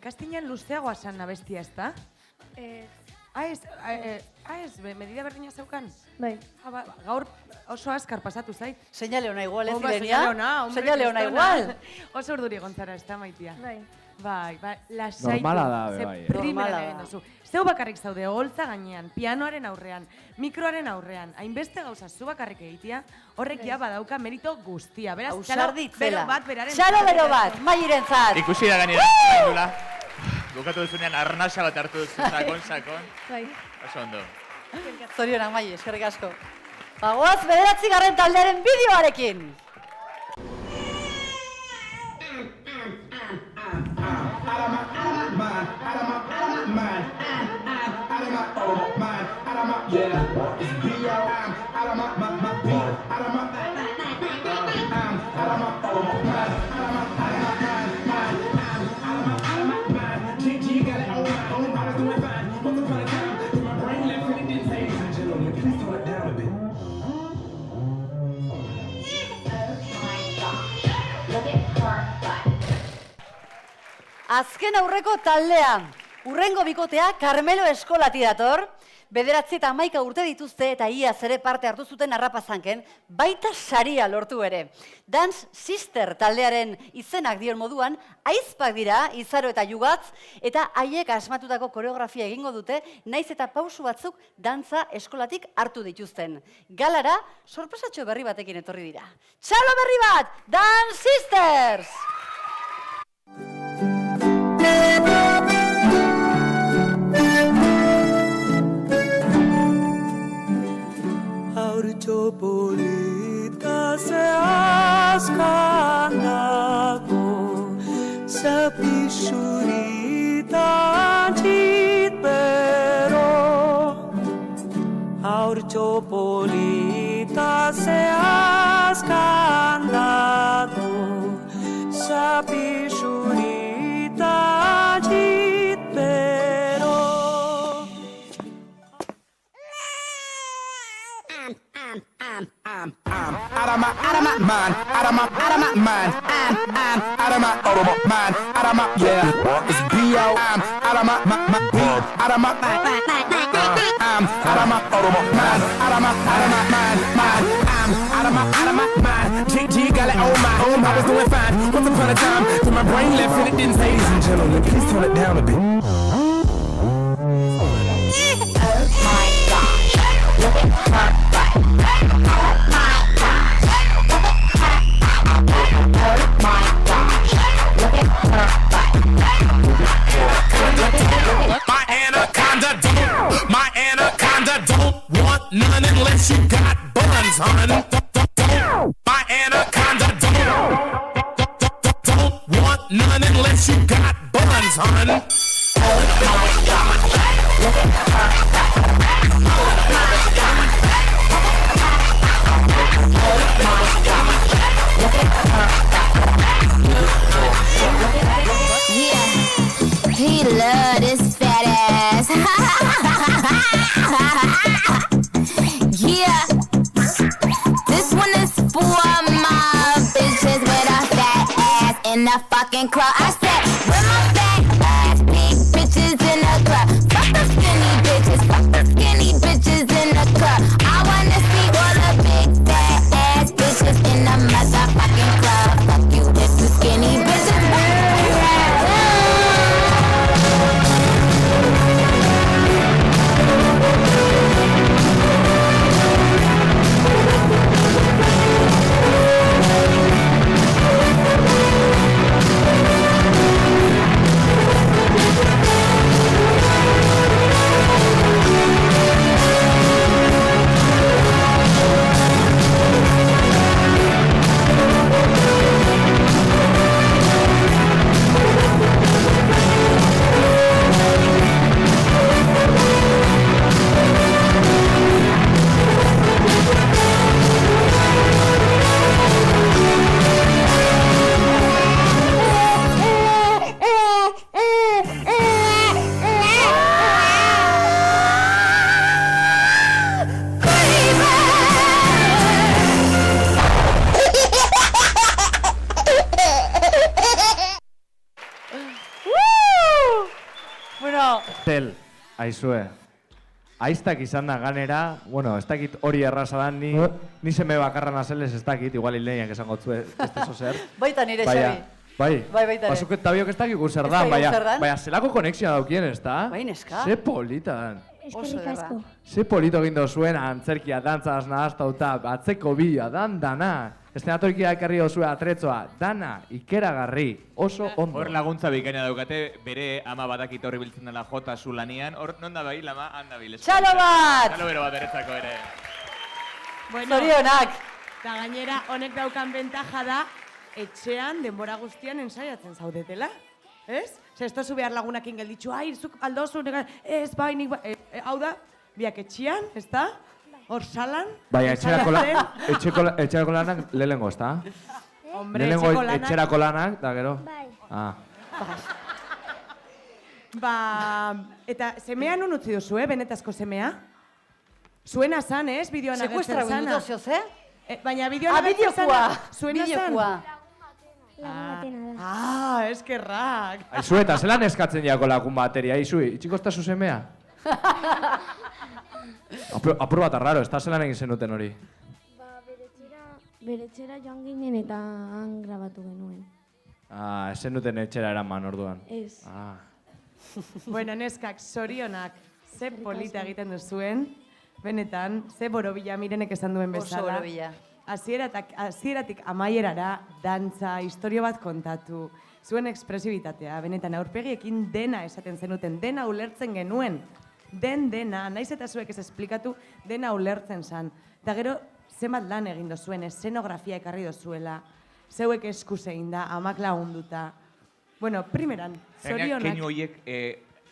kastinan luzeagoa zan abestia ez da? Ez, medida berdina zeukan? Bai. Gaur oso azkar pasatu zait. Seinale ona igual, ez Zilenia? Seinale ona igual. Oso urduri gontzara, ez da maitia. Bai. Lasaitu. Normala da, bai. Primera egin duzu. Zeu bakarrik zaude, holtza gainean, pianoaren aurrean, mikroaren aurrean, hainbeste gauza zu bakarrik egitea, horrek ja badauka merito guztia. Beraz, ausarditzela. Txalo bero bat, mairentzat. Ikusi da gainera, Maidula. Bukatu duzunean arnasa bat hartu duzu, sakon. Bai. Oso ondo. Zorionak, Mai, eskerrik asko. Bagoaz, 9. taldearen bideoarekin. Azken aurreko taldea, urrengo bikotea Karmelo Eskolati dator, 9 eta 11 urte dituzte eta iaz ere parte hartu zuten Arrapazanken, baita saria lortu ere. Dance Sister taldearen izenak dion moduan, aizpak dira, Izaro eta Jugatz, eta haiek asmatutako koreografia egingo dute, naiz eta pausu batzuk dantza eskolatik hartu dituzten. Galara, sorpresatxo berri batekin etorri dira. Txalo berri bat, Dance Sisters! Haurtxo polita zehazkan dago, zapixuritan txitbero. Haurtxo polita zehazkan dago, zapixuritan txitbero. I'm out of my mind, out of my mind. I'm out of my mind, out of my it's B.O. I'm out of my beat, out of my I'm out of my mind, out of my mind. I'm out of my mind. GG got it on my home, I was doing fine. Once upon a time, till my brain left and it didn't say. Ladies and gentlemen, please tone it down a bit. Oh my gosh, look at her butt. My anaconda don't want none unless you got buns, hun. My anaconda don't want none unless you got buns, hun. Oh my God. in the fucking club. I said, where my fat ass big bitches in the club? Fuck the skinny bitches, fuck the skinny bitches in the club. I wanna see all the big fat ass bitches in the motherfucking club. Fuck you if you skinny bitches. Tel, aizue. Aiztak izan da ganera, bueno, ez dakit hori erraza da, ni seme bakarra nazelez ez dakit, igual hileiak esango zue, beste zozer. Baita nire, Xabi. Bai, baita ere. Basuk eta biok ez dakik zer dan, baina zelako konexioa daukien, ez da? Bai, neska. Ze polita dan. Eskerrik asko. Ze polito egin dozuen antzerkia, dantzaz nahaztauta, atzeko bila, dana. Estenatorikia ekarri dozue atretzoa, dana, ikeragarri, oso ondo. Hor laguntza bikaina daukate, bere ama badakit horri biltzen dela jota zu lanian. Hor, non da bai, lama, handa bil. Txalo bat! Txalo bero bat eretzako ere. Bueno, zorionak! Eta gainera, honek daukan bentaja da, etxean, denbora guztian ensaiatzen zaudetela. Ez? Ez tozu behar lagunakin gelditzu, zuk aldozu, ez bai, nik bai. Hau da, biak etxean, ez da? Hor salan. Baina etxerako lanak lehengo, ez da? Hombre, lehengo etxerako lanak, da gero? Bai. Eta semea nun utzi duzu, benetazko semea? Zuena zan, ez? Bideoan agertzen zana. Sekuestra bintu zioz, Baina bideoan agertzen zana. Zuena zan? Bideokua. Eskerrak. Aizu eta zelan eskatzen jako lagun bateria, aizu, itxikosta zu semea? Apur bat arraro, ez da zelan egin zenuten hori? Bere etxera joan ginen eta han grabatu genuen. Ez zenuten etxera eraman orduan. Ez. Bueno, neskak, zorionak, ze polita egiten duzuen, benetan, ze borobila Mirenek esan duen bezala. Oso borobila. Hasieratik amaierara, dantza, historio bat kontatu, zuen ekspresibitatea, benetan aurpegiekin dena esaten zenuten, dena ulertzen genuen. Dena, naiz eta zuek ez esplikatu, dena ulertzen zan. Eta gero, zenbat lan egin dozuen, eszenografia ekarri dozuela, zeuek eskuz egin da, amak lagunduta. Bueno, primeran, zorionak... Keinu horiek,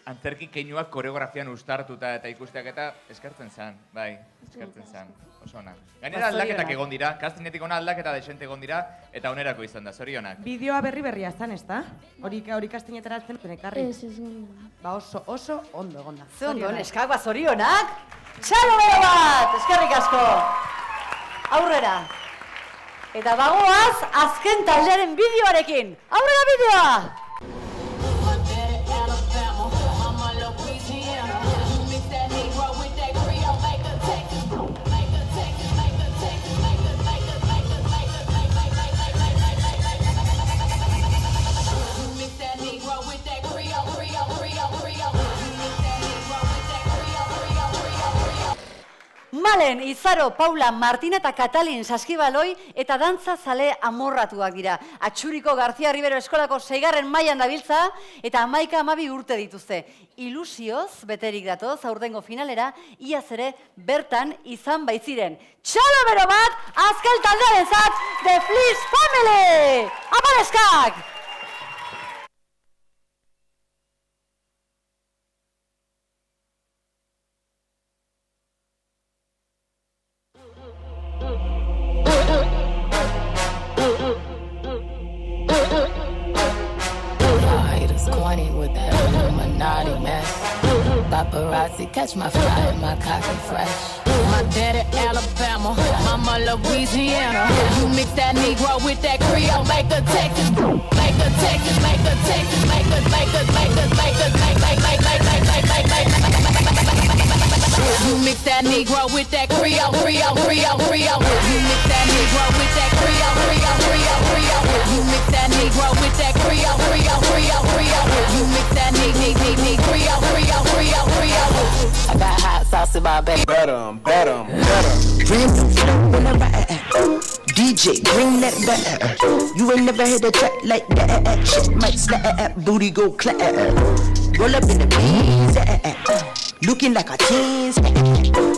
antzerki keinuak koreografian ustartuta eta ikusteak eta eskertzen zan, bai, eskertzen zan, oso ona. Gainera aldaketak egon dira, kastinetik ona aldaketa desente egon dira, eta onerako izan da, zorionak. Bideoa berria zan, ez da? Hori kastinetara zen ekarri. Ez gonda. Ba oso ondo egon da. Ze ondo, neskak, zorionak! Txalo bero bat! Eskerrik asko! Aurrera! Eta bagoaz, azken taldearen bideoarekin! Aurrera bideoa! Malen, Izaro, Paula, Martina eta Katalin Saskibaloi eta dantza zale amorratuak dira. Atxuriko García Rivero eskolako 6. mailan dabiltza eta 11-12 urte dituzte. Ilusioz beterik datoz aurtengo finalera, iaz ere bertan izan baitziren. Txalo bero bat, azken taldearentzat, The Fliss Family! Apareskak! Paparazzi catch my fly, my cocky fresh. My daddy Alabama, mama Louisiana. You mix that Negro with that Creole, make a Texas, make a Texas, make a Texas, make a You mix that Negro with that Creole, Creole, Creole, Creole. You mix that Negro with that Creole, Creole, Creole, Creole. You mix that Negro with that Creole, Creole, Creole, Creole. You mix that Creole, Creole, Creole, Creole. I got hot sauce in my bag. Better. Dream when I ride. DJ, bring that back. You ain't never heard a track like that. Shit might slap, booty go clap. Roll up in the beans, looking like a teens.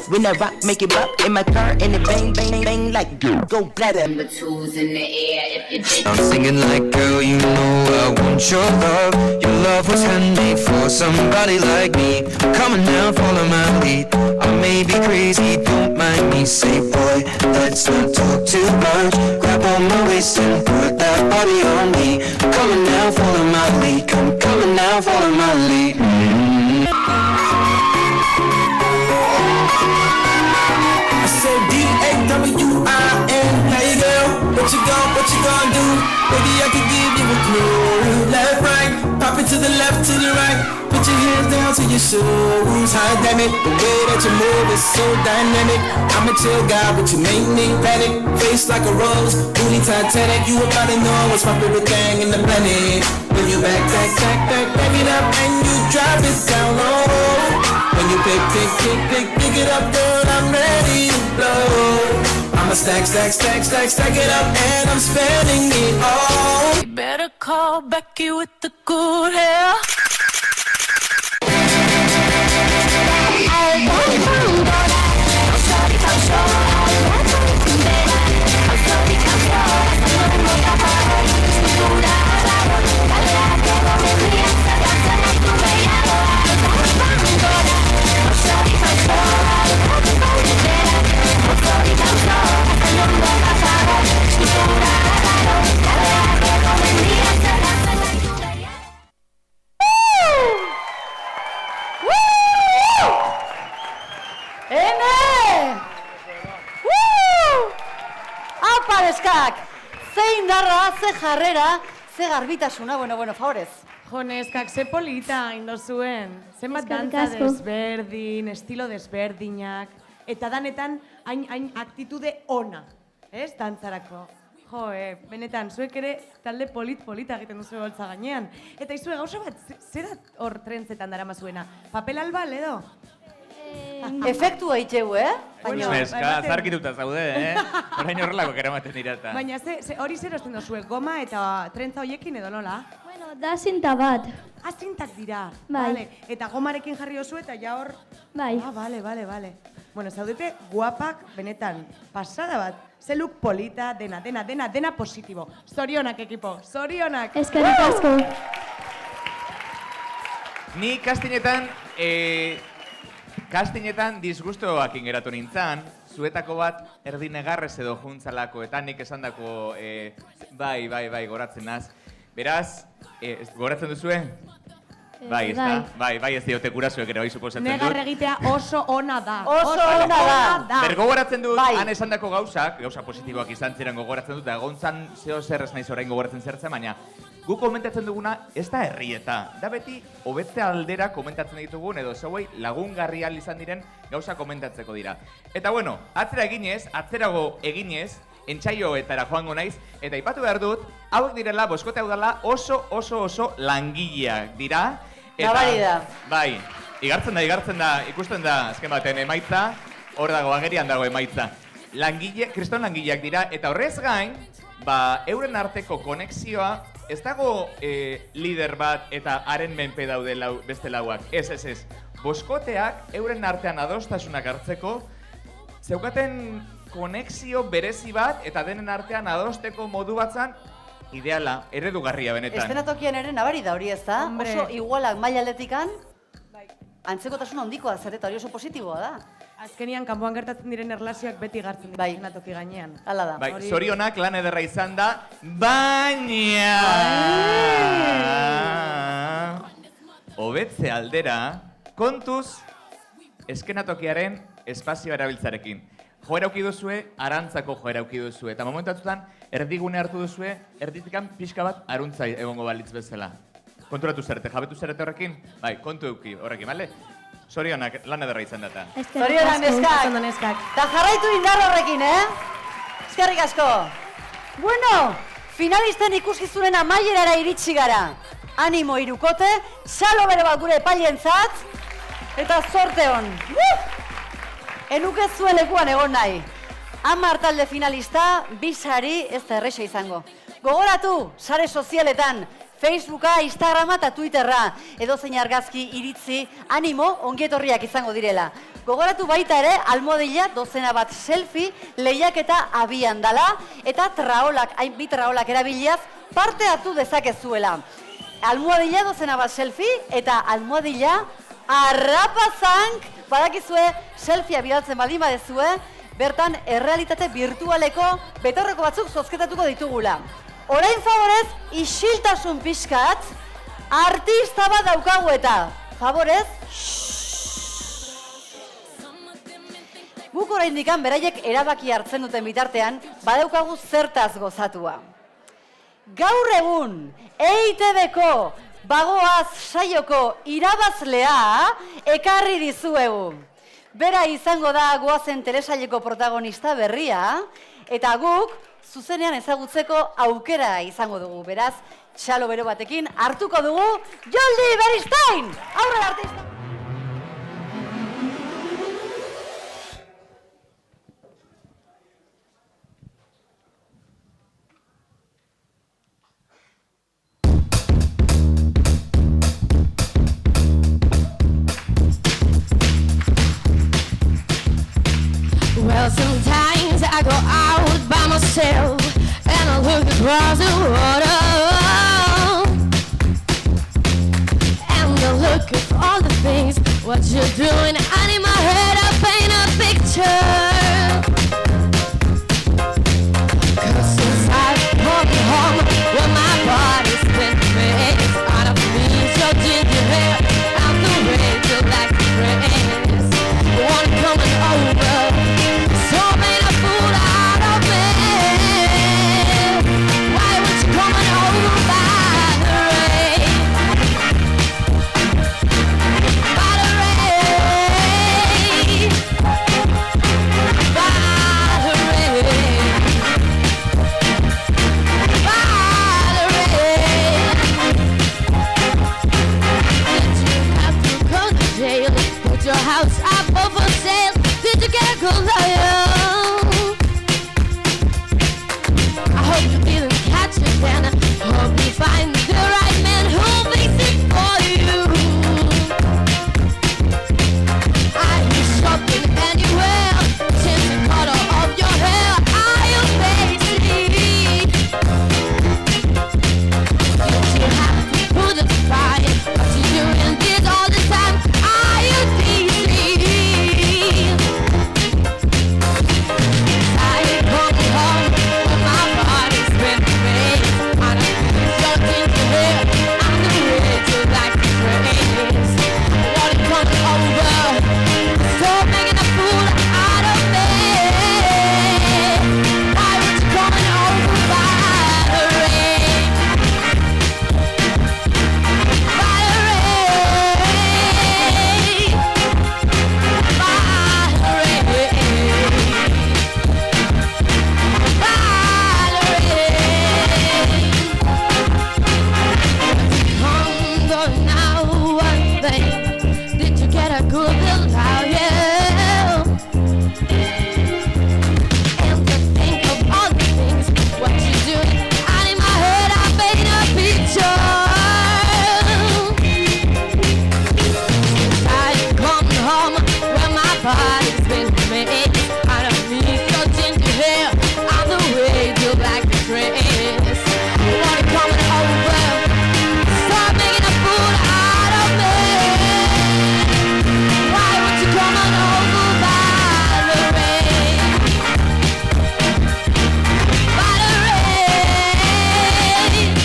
When I rock, make it rock in my car, and it bang, bang, bang like go bladder. Number two's in the air if you dig. I'm singing like, girl, you know I want your love. Your love was handmade for somebody like me. Come on now, follow my lead. I may be crazy, don't mind me. Say, boy, let's not talk too much. Grab on my waist and put that body on me. Come on now, follow my lead. Come on now, follow my lead. I said D-A-W-I-N. Hey girl, what you gonna do? Baby, I could give you a clue. Left, right, pop it to the left, to the right. Put your hands down to your shoes. High damn it, the way that you move is so dynamic. I'm a chill guy, but you make me panic. Face like a rose, booty Titanic. You about to know what's my favorite thing in the planet. When you back it up and you drop it down low. When you pick it up, girl, I'm ready to blow. I'ma stack it up and I'm spending it all. You better call Becky with the good hair. Zein darra, ze jarrera, ze garbitasuna, bueno, favorez. Jo, neskak, ze polita indozuen. Zenbat dantza desberdin, estilo desberdinak, eta danetan hain aktitude ona, ez, dantzarako. Jo, benetan, zuek ere talde polita egiten duzu holtza gainean. Eta izue gauza bat, zera hor trentzetan darama zuena? Papel albal edo? Efektua itxeu, Bueno, neska, zarkituta zaude, Orain horrelako keramaten dira eta. Baina, hori zer osten dozuek, goma eta trentza hoiekin edo nola? Bueno, da zinta bat. Zintak dira. Bai. Vale. Eta gomarekin jarri oso eta ja hor... Bai. Vale. Bueno, zaudete guapak benetan pasada bat. Ze look polita, dena positibo. Zorionak, ekipo, zorionak! Eskerrik asko. Ni kastinetan disgustoak ingeratu nintzen, zuetako bat erdi negarrez edo juntzalako, eta nik esandako bai, goratzen naz. Beraz, goratzen duzue? Bai, ez da? Bai, ez diote gurasoek ere bai suposatzen dut. Negar egitea oso ona da. Oso ona da. Bergogoratzen dut, han esandako gauza positiboak izan ziren gogoratzen dut, da gontzan zeo zer ez naiz orain gogoratzen zertzen, baina guk komentatzen duguna ez da herrieta. Da beti, hobetze aldera komentatzen ditugun, edo zeuei lagungarri izan diren gauza komentatzeko dira. Eta bueno, atzerago eginez, entsaioetara joango naiz, eta ipatu behar dut, hauek direla, boskote hau dela, oso langileak dira. Nabari da. Bai, igartzen da, ikusten da, azken baten emaitza, hor dago, agerian dago emaitza. Kriston langileak dira, eta horrez gain, euren arteko konexioa, ez dago lider bat eta haren menpe daude beste lauak. Ez. Boskoteak euren artean adostasunak hartzeko, zeukaten konexio berezi bat eta denen artean adosteko modu batzan ideala, eredugarria benetan. Eszenatokian ere nabari da hori ez da? Oso igualak maila atletikan, antzekotasun handikoa zer eta hori oso positiboa da. Azkenian, kanpoan gertatzen diren erlazioak beti gartzen dira eszenatoki gainean. Hala da. Bai, zorionak lan ederra izan da, baina... Hobetze aldera, kontuz, eskenatokiaren espazioa erabiltzarekin. Joera auki duzue, arantzako joera auki duzue. Eta momentu batzutan, erdigune hartu duzue, erditikan pixka bat aruntzai egongo balitz bezala. Konturatu zerete, jabetu zerete horrekin? Bai, kontu euki horrekin, bale? Zorionak, lan ederra izan data. Zorionak neskak. Ta jarraitu indar horrekin, Eskerrik asko. Bueno, finalisten ikuskizunen amaierara iritsi gara. Animo irukote, xalo bere bat gure epailentzat, eta zorte hon. Enuke zuen lekuan egon nahi. 10 talde finalista, 2 sari ez da erresa izango. Gogoratu, sare sozialetan, Facebooka, Instagrama eta Twitterra, edozein argazki iritzi, animo, ongietorriak izango direla. Gogoratu baita ere, almohadilla, 12 bat selfie, lehiaketa abian dala, eta bi traolak erabiliaz, parte hartu dezakezuela. Almohadilla, 12 bat selfie, eta almohadilla, arrapazank, badakizue, selfia bidaltzen baldin badezue, bertan errealitate virtualeko betorreko batzuk zozketatuko ditugula. Orain favorez, isiltasun pixkat, artista bat daukagu eta, favorez, guk orain dikan beraiek erabaki hartzen duten bitartean, badaukagu zertaz gozatua. Gaur egun, EITB-ko Bagoaz saioko irabazlea ekarri dizuegu. Bera izango da goazen telesaileko protagonista berria, eta guk zuzenean ezagutzeko aukera izango dugu. Beraz, txalo bero batekin hartuko dugu Joldi Beristain! Aurrera artista! Well, sometimes I go out by myself and I look across the water and I look at all the things what you're doing, and in my head I paint a picture. 'Cause since I've come home, well, my body's been made out of me, so ginger hair out the way you like to dress. One coming over. So made a fool out of me. Why would you come over by the rain? By the rain. By the rain. By the rain. Did you have to go to jail? Put your house up for sale? Did you get a good lawyer? I hope you didn't catch it then. Hope you find the right man who'll fix it for you. Are you shopping anywhere? Change the color of your hair. Are you lazy? Did you have to put it aside? What you doing this all the time? Are you busy? I come home when my body's been made out of your ginger hair. I'm the way you like to dress. What you coming over? So making a fool out of me. Why would you coming over by the rain? By the rain. By the rain. Did you get a good look out, yeah? And to think of all the things what you doing, and in my head I paint a picture. Since I come home where my body's been made out of me, your ginger hair, I'm the way you like to dress. What you coming over? Stop making a fool out of me. Why would you come on over by the rain? By the rain. By the rain.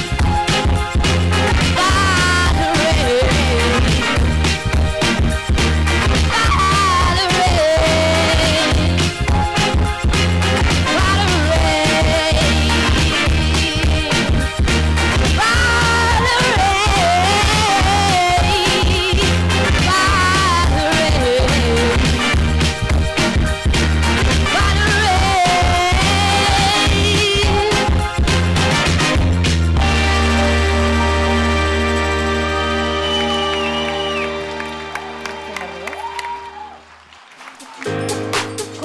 By the rain.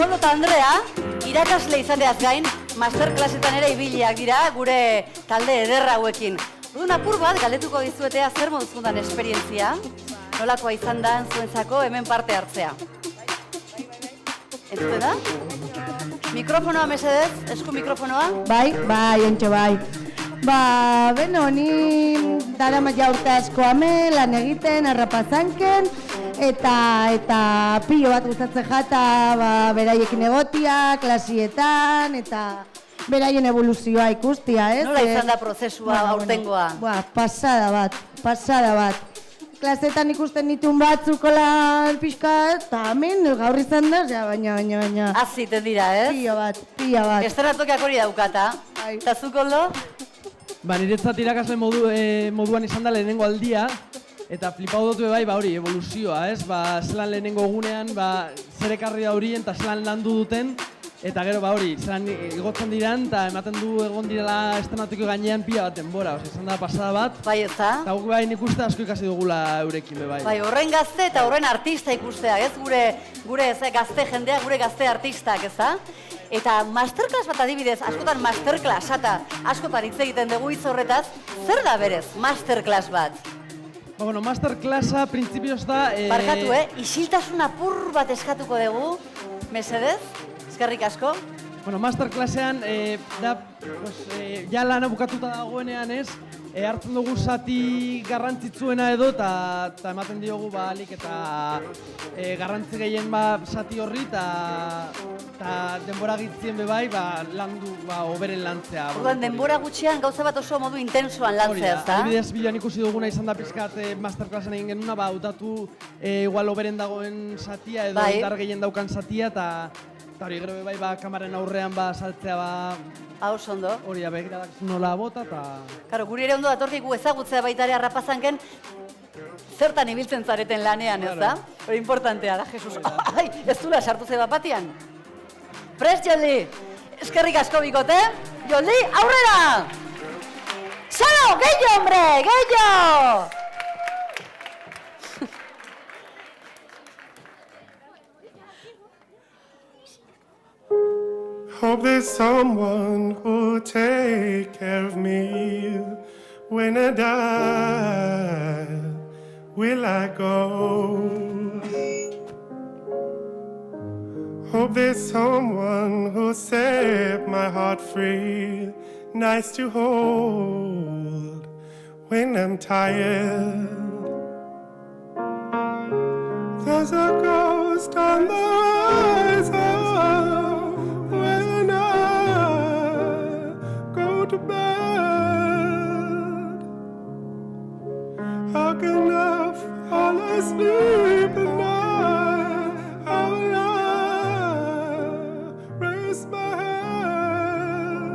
Koldo eta Andrea, irakasle izateaz gain, masterclassetan ere ibiliak dira gure talde ederra hauekin. Orduan apur bat, galdetuko dizuetea zer moduzkundan esperientzia, nolakoa izan da zuentzako hemen parte hartzea. Entzuten da? Mikrofonoa mesedez, esku mikrofonoa? Bai, ontxo bai. Beno, ni daramat urte asko ame, lan egiten, arrapazanken, eta pilo bat gustatzen jata, beraiekin egotia, klasietan, eta beraien evoluzioa ikustia, ez? Nola izan da prozesua aurtengoa? Pasada bat. Klasetan ikusten ditun batzukola pixka, eta hemen gaur izan da, baina... Aziten dira, ez? Pila bat. Estratokiak hori daukata. Eta zu, Koldo? Niretzat irakasle moduan izan da lehenengo aldia, eta flipau dut bai, hori, evoluzioa, ez? Zelan lehenengo egunean, zer ekarri da horien, eta zelan landu duten, eta gero, hori, zelan igotzen diran, eta ematen du egon direla estrenatuko gainean pila bat denbora, izan da pasada bat. Bai, ez da? Eta guk bai nik uste asko ikasi dugula eurekin, bai. Bai, horren gazte eta horren artista ikustea, ez? Gure gazte jendea, gure gazte artistak, ez da? Eta masterclass bat adibidez, askotan masterclassata, askotan hitz egiten dugu hitz horretaz, zer da berez masterclass bat? Bueno, masterclassa printzipioz da... Barkatu, isiltasun apur bat eskatuko dugu, mesedez, eskerrik asko. Bueno, masterclassean, ja lana bukatuta dagoenean ez, hartzen dugu zati garrantzitsuena edo, eta ematen diogu alik eta garrantzi gehien zati horri, eta denbora gitzien bebai, landu, oberen lantzea. Orduan, denbora gutxian gauza bat oso modu intensoan lantzea, ez da? Adibidez, bidean ikusi duguna izan da pizkat masterclassen egin genuna, hautatu igual oberen dagoen zatia edo indar gehien daukan zatia, eta hori gero bai kamaren aurrean saltzea oso ondo. Hori begiradak nola bota eta... Karo, guri ere ondo datorkigu ezagutzea baita ere arrapazanken zertan ibiltzen zareten lanean, ez da? Hori importantea da, Jesus. Ai, ez dula sartu zeba batian. Prest, Joldi! Eskerrik asko bikote. Joldi, aurrera! Salo, gehiago, hombre, gehiago! Hope there's someone who'll take care of me when I die. Will I go? Hope there's someone who'll set my heart free, nice to hold when I'm tired. There's a ghost on the horizon. To bed, how can I fall asleep at night? How will I raise my head?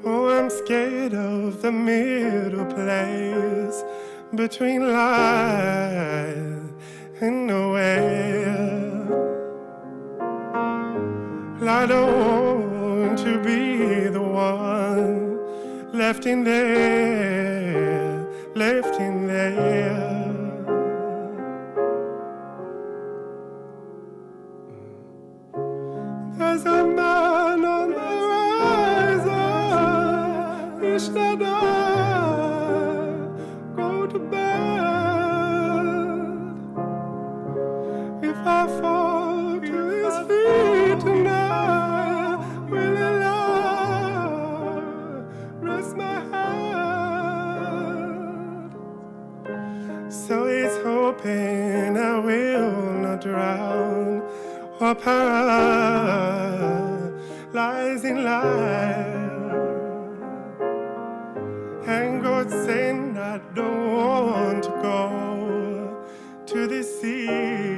Oh, I'm scared of the middle place between life and nowhere. I don't want to be the one left in there, left in there. There's a man on the horizon, wish that I go to bed. If I fall to his feet tonight, will he rest my head? So he's hoping I will not drown or paralyze in life. And God saying I don't want to go to the seas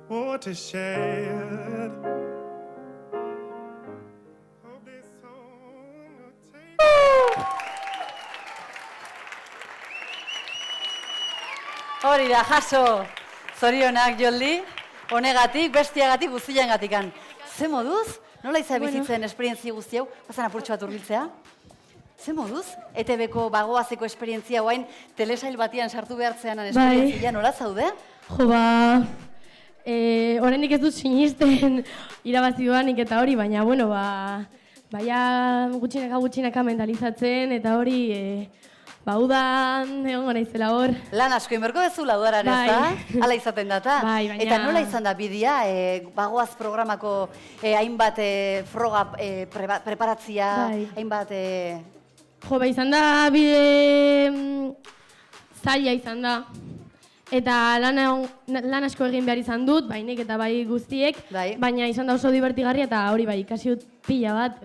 watershed. Hori da, jaso, zorionak Joldi, honegatik, bestiagatik, guztiangatikan. Ze moduz? Nola izan bizitzen esperientzia guzti hau? Bazan apurtxo bat urbiltzea? Ze moduz? ETB-ko bagoazeko esperientzia guain telesail batian sartu behartzean esperientzia, nola zaude? Jo, Oraindik ez dut sinisten irabazi duanik eta hori, baina, bueno, baina gutxinaka mentalizatzen eta hori, udan egongo naizela hor. Lan asko inberko dezula udaran ez da? Hala izaten data? Bai, baina... Eta nola izan da bidea? Bagoaz programako hainbat froga preparatzia, hainbat... Jo, izan da bide zaila izan da. Eta lan asko egin behar izan dut, nik eta bai guztiek, baina izan da oso divertigarria eta hori bai, ikasi dut pila bat,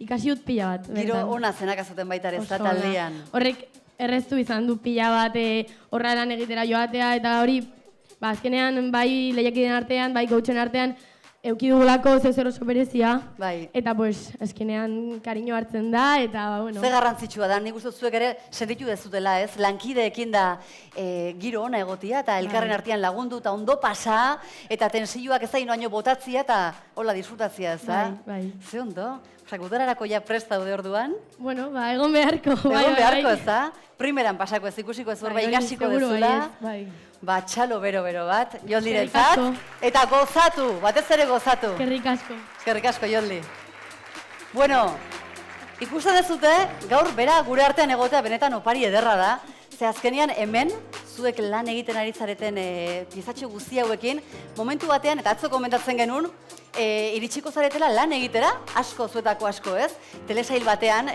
Giro ona zenak azuten baita ez da taldean. Horrek erreztu izan du pila bat horra lan egitera joatea eta hori, azkenean bai lehiakideen artean, bai coachen artean, euki dugulako zer oso berezia. Eta azkenean kariño hartzen da eta bueno. Ze garrantzitsua da, nik uste zuek ere sentitu dezutela ez, lankideekin da giro ona egotia eta elkarren artean lagundu eta ondo pasa eta tensioak ez da inoaino botatzia eta hola disfrutatzia ez da. Ze ondo? Udararako ja prest daude orduan? Bueno, egon beharko. Egon beharko ez da? Primeran pasako ez ikusiko ez hor ikasiko dezula. Txalo bero bat, Joldirentzat. Eta gozatu, batez ere gozatu. Eskerrik asko. Eskerrik asko, Joldi. Bueno, ikusten dezute, gaur bera gure artean egotea benetan opari ederra da. Ze azkenean hemen, zuek lan egiten ari zareten piezatxo guzti hauekin, momentu batean, eta atzo komentatzen genuen, iritsiko zaretela lan egitera, asko, zuetako asko, ez? Telesail batean,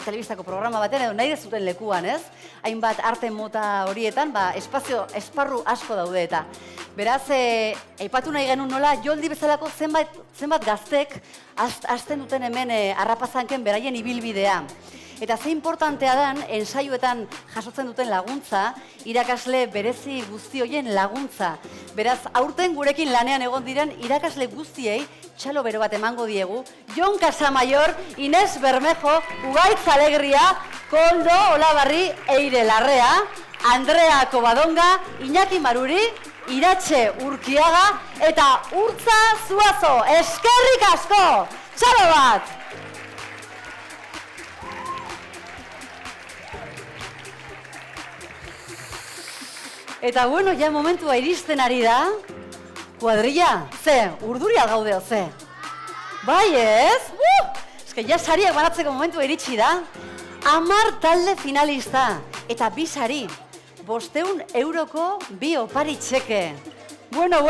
telebistako programa batean, edo nahi dezuten lekuan, ez? Hainbat arte mota horietan, esparru asko daude eta. Beraz, aipatu nahi genuen nola, Joldi bezalako zenbat gaztek hasten duten hemen harrapazanken beraien ibilbidea. Eta ze importantea dan, ensaioetan jasotzen duten laguntza, irakasle berezi guzti horien laguntza. Beraz, aurten gurekin lanean egon diren irakasle guztiei, txalo bero bat emango diegu, Jon Casamayor, Inés Bermejo, Ugaitz Alegria, Koldo Olabarri, Eire Larrea, Andrea Covadonga, Iñaki Maruri, Iratxe Urkiaga eta Urtza Zuazo. Eskerrik asko! Txalo bat! Eta bueno, ja momentua iristen ari da. Kuadrilla, ze, urduria gaude, ze. Bai ez? Eske ja sariak banatzeko momentua iritsi da. 10 talde finalista. Eta 2 sari. 500 euroko 2 opari txeke. Bueno,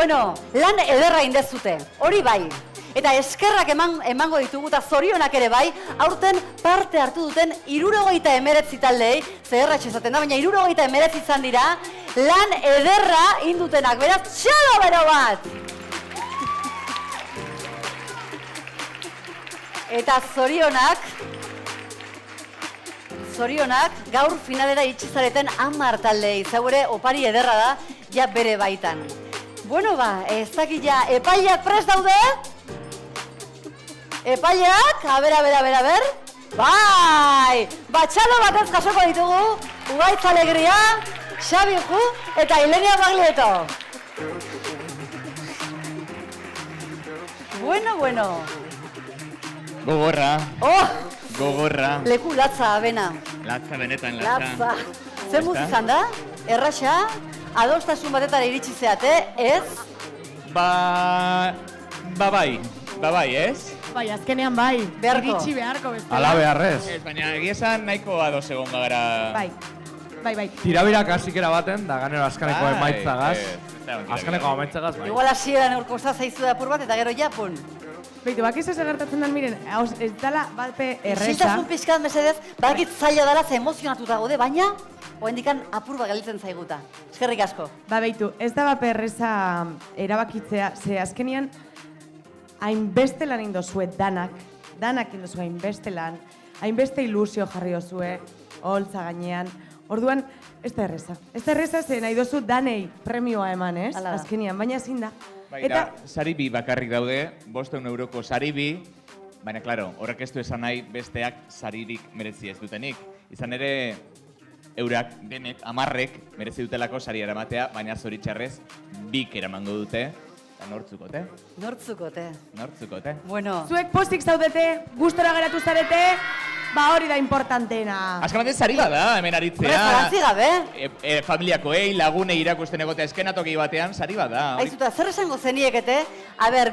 lan ederra indezute. Hori bai. Eta eskerrak emango ditugu eta zorionak ere bai, aurten parte hartu duten 69 taldei, zerratxe esaten da, baina 69 izan dira, lan ederra indutenak, beraz, txalo bero bat! Eta zorionak, gaur finalera itxizareten 10 taldei, zaure opari ederra da, ja bere baitan. Bueno ez dakit ja, epaileak prest daude? Epaileak, a ber. Bai! Txalo batez jasoko ditugu, Ugaitz Alegria, Xabi Ju eta Ilenia Baglieto. Bueno. Gogorra. Gogorra. Leku latza, bena. Latza, benetan latza. Zer muz izan da? Erraxa? Adostasun batetara iritsi zeate, ez? Bai, ez? Bai, azkenean bai. Iritsi beharko bestela. Ala beharrez. Baina egiezan nahiko ados egon gara. Bai. Tirabirak hasikera baten, da ganero azkaneko emaitzagaz. Azkaneko emaitzagaz, bai. Igual hasieran urkosta zaizu da apur bat eta gero japun. Beitu, bakiz ez egertatzen den, miren, ez dala balpe erreza. Isiltasun pixkat, mesedez, badakit zaila dela ze emozionatuta gaude, baina oendikan apur bat galitzen zaiguta. Eskerrik asko. Beitu, ez da balpe erreza erabakitzea, ze azkenian hainbeste lan indozue danak indozue hainbeste lan, hainbeste ilusio jarri dozue, holtza gainean. Orduan, ez da erreza. Ez da erreza ze nahi dozu danei premioa eman, ez? Azkenian, baina ezin da. Baina, sari bi bakarrik daude, 500 euroko sari bi, baina, klaro, horrek ez du esan nahi besteak saririk merezi ez dutenik. Izan ere, eurak, denek, 10 merezi dutelako sari eramatea, baina zoritxarrez, 2 eramango dute. Nortzukote. Nortzukote. Nortzukote. Bueno. Zuek pozik zaudete, gustora geratu zarete, Ba hori da importantena. Azken batean sari bada, hemen aritzea. Zalantzi gabe. Familiakoei, lagunei irakusten egotea eskenatoki batean, sari bada. Aizuta, zer esango zeniekete?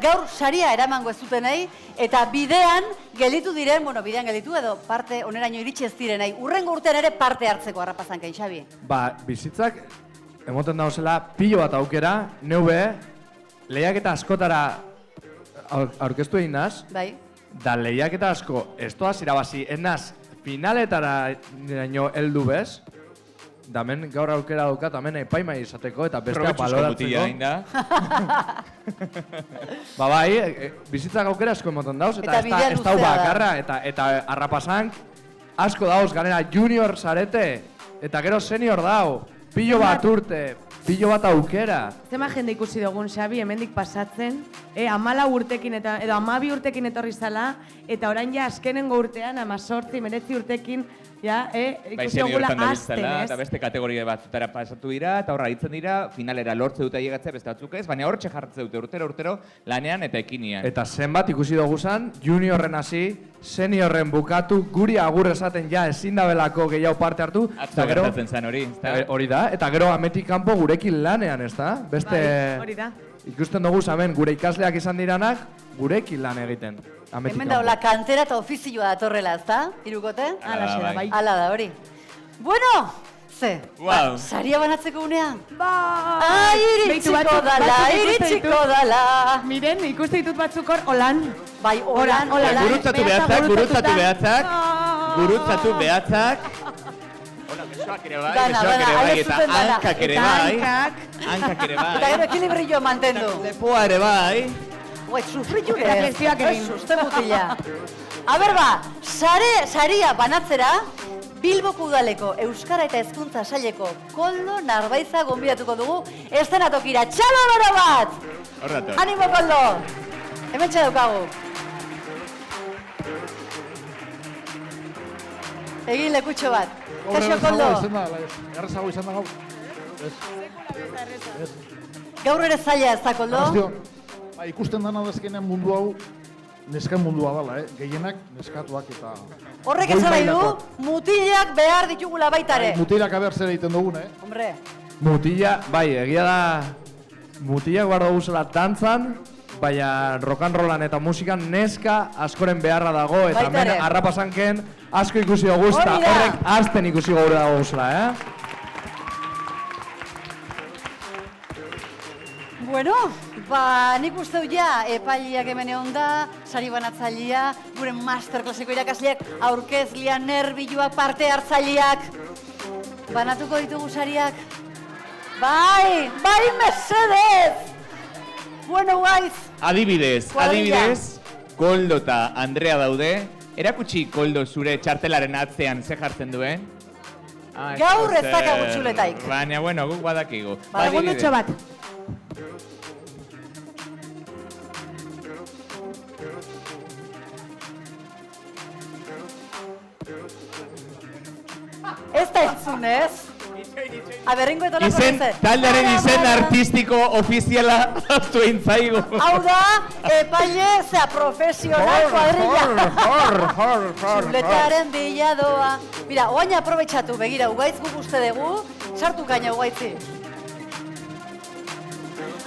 Gaur saria eramango ez dutenei, eta bidean gelditu diren, bidean gelditu edo parte oneraino iritsi ez direnei. Urrengo urtean ere parte hartzeko harrapazankein, Xabi. Bizitzak, emoten dauzela, pilo bat aukera, neube, lehiaketa askotara aurkeztu egin naz. Bai. Da lehiaketa asko, ez doaz irabazi, ez naz, finaletara niraino heldu bez, da hemen gaur aukera daukat, hemen epaimai izateko eta bestea baloratzeko. Bai, bizitzak aukera asko emoten dauz, eta ez dau bakarra, eta harrapasank asko dauz, ganera junior zarete, eta gero senior dau, pilo bat urte, pilo bat aukera. Zema jende ikusi dugun, Xabi, hemendik pasatzen, 14 urtekin edo 12 urtekin etorri zala, eta orain ja azkenengo urtean, 18, 19 urtekin, ikusi dugula azten, ez? Eta beste kategoria batzutara pasatu dira, eta horra hitzen dira, finalera lortze dute ailegatzea beste batzuk ez, baina hortxe jartze dute urtero lanean eta ekinean. Eta zenbat ikusi dugu zan, juniorren hasi, seniorren bukatu, guri agur esaten ja ezin dabelako gehiago parte hartu. Atzo gertatzen zen hori. Hori da, eta gero ametik kanpo gurekin lanean, ez da? Beste... Hori da. Ikusten dugu zamen, gure ikasleak izan diranak, gurekin lan egiten. Hemen daula kantera eta ofizioa datorrela, ez da? Irukote? Alaxe da, bai. Ala da, hori. Bueno, ze, saria banatzeko unea? Iritsiko dala. Miren, ikuste ditut batzuk hor, holan. Bai, holan. Gurutzatu behatzak. Hola, besoak ere bai, eta hankak ere bai. Eta gero ekilibrillo mantendu. Lepoa ere bai. Sufritu ere. Suste mutila. Aber ba, saria banatzera, Bilboko udaleko Euskara eta Hezkuntza Saileko Koldo Narbaiza gonbidatuko dugu eszenatokira. Txalo loro bat! Horrato. Animo, Koldo! Hemen txadukagu. Egin lekutxo bat. Kaixo, Koldo. Errezago izan da gau. Gaur ere zaila ez da, Koldo? Ikusten dana dazkenean mundu hau, neskan mundua dala, gehienak neskatuak eta... Horrek esan nahi du, mutilak behar ditugula baitare. Mutilak aber zer egiten dugun, Hombre. Mutila, bai, egia da, mutilak behar dugu zela dantzan, baina rock and rollan eta musikan neska askoren beharra dago, eta hemen harrapasanken asko ikusi dugu, eta horrek azten ikusi gaur dago zela, Bueno, nik uste du ja, epailiak hemen egon da, sari banatzailea, gure masterclasseko irakasleak, aurkezlia, nerbiluak, parte hartzaileak. Banatuko ditugu sariak? Bai mesedez! Bueno, guaiz! Adibidez, Koldo eta Andrea daude. Erakutsi Koldo zure txartelaren atzean ze jartzen duen? Gaur ez dakagu txuletaik. Baina, bueno, guk badakigu. Segundotxo bat. Ez da entzun, ez? Aberringo eto lako Izen, taldearen izen artistiko ofiziala hartu egin zaigu. Hau da, epaile, zea profesional kuadrilla. Txuletaren bila doa. Mira, oain aprobetxatu, begira, ugaitz guk uste dugu, sartu kaina ugaitzi.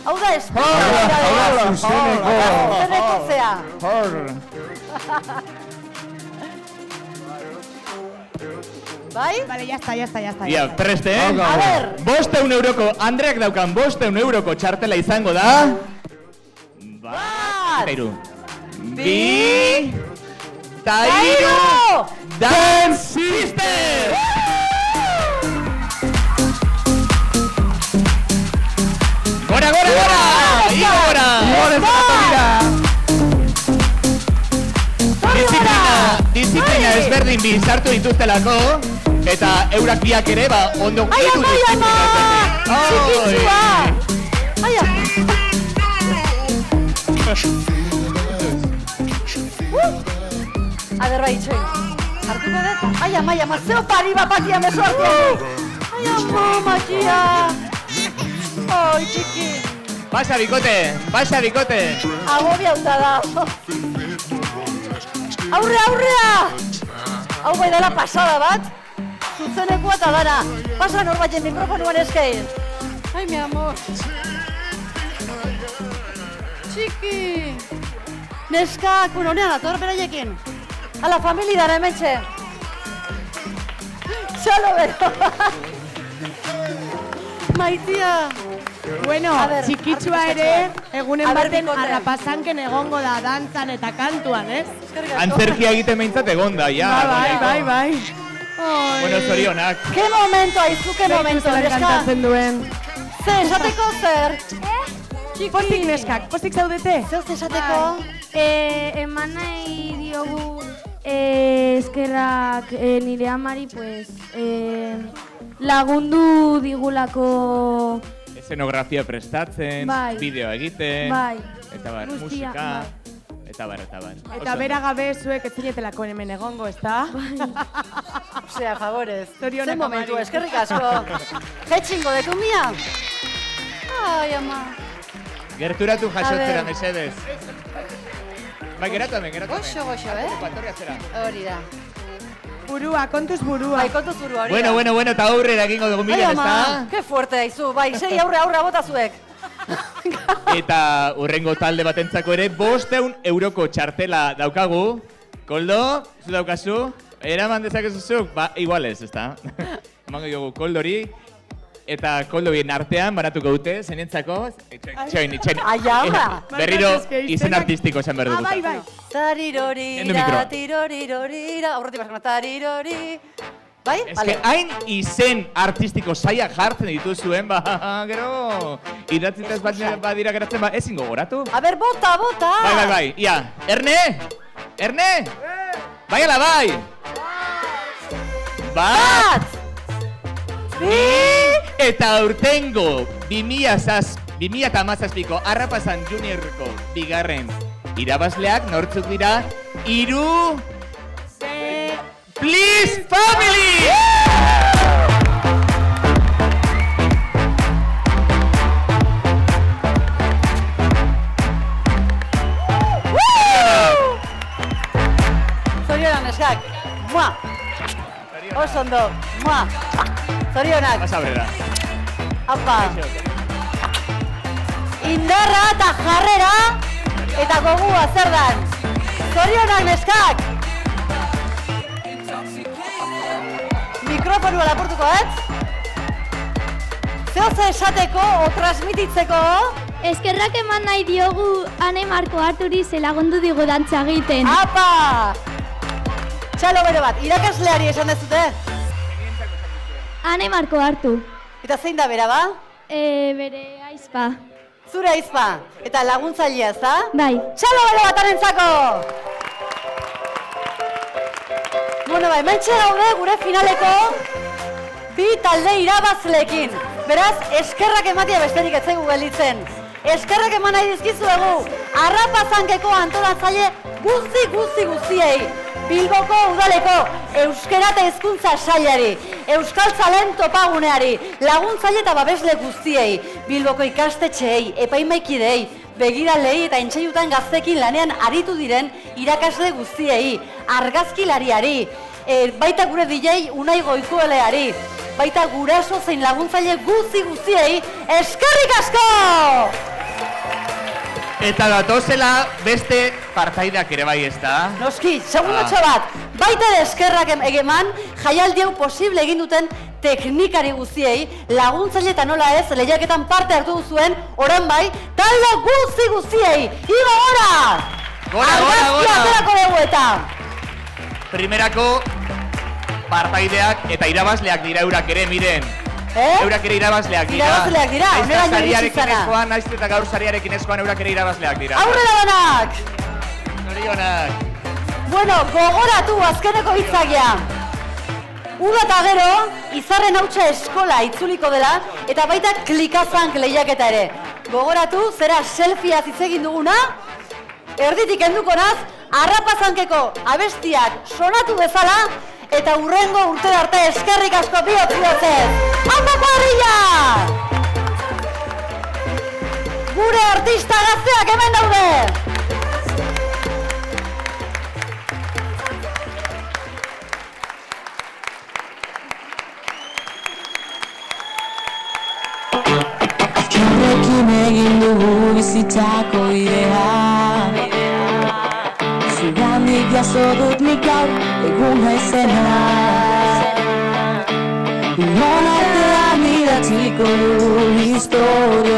Hau da, zuzeneko zea. Bai? Vale, ya está. Ia, preste, A ver. 500 euroko, Andreak daukan 500 euroko txartela izango da. Bat! Iru. Bi! Tairu! Dance Sister! Gora! Igo gora! Disiplina ezberdin bi sartu dituztelako, eta eurak biak ere, ondo ditu disiplina ezberdin. Txikitsua! Aia! Aber bai, itxoin. Hartuko dut? Ai, ama, zeo pari bapatia mesu hartiak. Ai, ama, matia. Oi, txiki. Pasa, bikote. Agobia hauta da. Aurrea! hau bai dela pasada bat, zuzenekoa eta dara. Pasa norbaiten mikrofonuan eskei. Ai, mi amor. Txiki. Neskak, bueno, honean ator beraiekin. Ala, famili dara hementxe. Txalo bero. Maitia. Bueno, txikitsua ere, egunen baten bikote. arrapazanken egongo da dantzan eta kantuan, ez? Antzerkia egiten behintzat egon da, ja. Bai. Bueno, zorionak. Ke momento, aizu, ke momento, Zer neska. kantatzen duen. Zer, esateko zer? Postik neskak, postik zaudete? Zer esateko? Eman nahi diogu eskerrak nire amari, pues, lagundu digulako... Eszenografia prestatzen, Bai. bideoa egiten, Bai. eta bar, Guztia, musika, bai. eta bar. Eta bera gabe zuek ez zinetelako hemen egongo, ezta? Osea, favorez. Zorionak Zer momentu, amari. eskerrik asko. Jetxingo deku mia? Ai, ama. Gerturatu jasotzera, A ver. mesedez. Bai, geratu hemen. Goxo, Patorri atzera. Hori da. Burua, kontuz burua. Bai, kontuz burua, hori da. Bueno, eta aurrera egingo dugu Ai, milen, ama, ezta? ke fuerte daizu, bai, sei aurra bota zuek. Eta urrengo talde batentzako ere 500 euroko txartela daukagu. Koldo, zu daukazu? Eraman dezakezu zuk? Ba, igual ez, ezta? Emango diogu Koldori. Eta Koldorien artean banatuko dute, zenentzako? Itxoin. Ai, ama. Berriro izen artistiko esan behar dugu. Bai. Endu mikro. Tariroririra, tirorirorira, aurretik pasako, tarirori. Bai? Ez que hain izen artistiko zaila jartzen dituzuen, ba, gero, idatzita ez badira geratzen, ba, ezin gogoratu. A ber, bota! Bai, ia. Erne? Bai ala bai! Bat! Bi! Eta aurtengo 2017ko Arrapazan Juniorko bigarren irabazleak nortzuk dira 3... Please Family! Zorionak, neskak. Mua! Oso ondo. Mua! Zorionak. Pasa aurrera. Apa! Indarra eta jarrera eta gogua zer dan. Zorionak, neskak! Mikrofonua lapurtuko, Zehoze esateko o transmititzeko? Eskerrak eman nahi diogu Ane Marko Arturi lagundu digu dantza egiten. Apa! Txalo bero bat, irakasleari esan dezute? Ane Marko Artu. Eta zein da bera, ba? Bere aizpa. Zure aizpa, eta laguntzailea, ezta? Bai. Txalo bero bat arentzako! Bueno, ba, hementxe gaude gure finaleko bi talde irabazleekin. Beraz, eskerrak ematia besterik ez zaigu gelditzen. Eskerrak eman nahi dizkizuegu Arrapazankeko antolatzaile guztiei. Bilboko udaleko euskera eta hezkuntza sailari, Euskaltzaleen topaguneari, laguntzaile eta babesle guztiei, Bilboko ikastetxeei, epaimaikideei, begiralei eta entxeiutan gaztekin lanean aritu diren irakasle guztiei, argazkilariari, baita gure DJ Unai Goikoeleari, baita guraso zein laguntzaile guztiei, eskerrik asko! Eta datozela beste partaideak ere bai, ezta? Noski, segundotxo bat, baita ere eskerrak egeman, jaialdi hau posible egin duten teknikari guztiei, laguntzaile eta nola ez, lehiaketan parte hartu duzuen, oran bai, talde guztiei, igo gora! Argazki aterako dugu eta! Primerako partaideak eta irabazleak dira eurak ere, miren. Eurak ere irabazleak dira. Irabazleak dira, honera baino Sariarekin eskoan, naiz eta gaur sariarekin eskoan eurak ere irabazleak dira. Aurrera danak! Zorionak! Bueno, gogoratu azkeneko hitzagia. Uda eta gero, izarren hautsa eskola itzuliko dela, eta baita klikazank lehiaketa ere. Gogoratu, zera selfieaz hitz egin duguna, erditik enduko naz, Arrapazankeko abestiak sonatu bezala, eta hurrengo urte arte eskerrik asko bihotz. Hauko kuadrilla! Gure artista gazteak hemen daude! bizitzako idea. Zugandik jaso dut nik gaur egun naizena. Bion artean idatziko du historia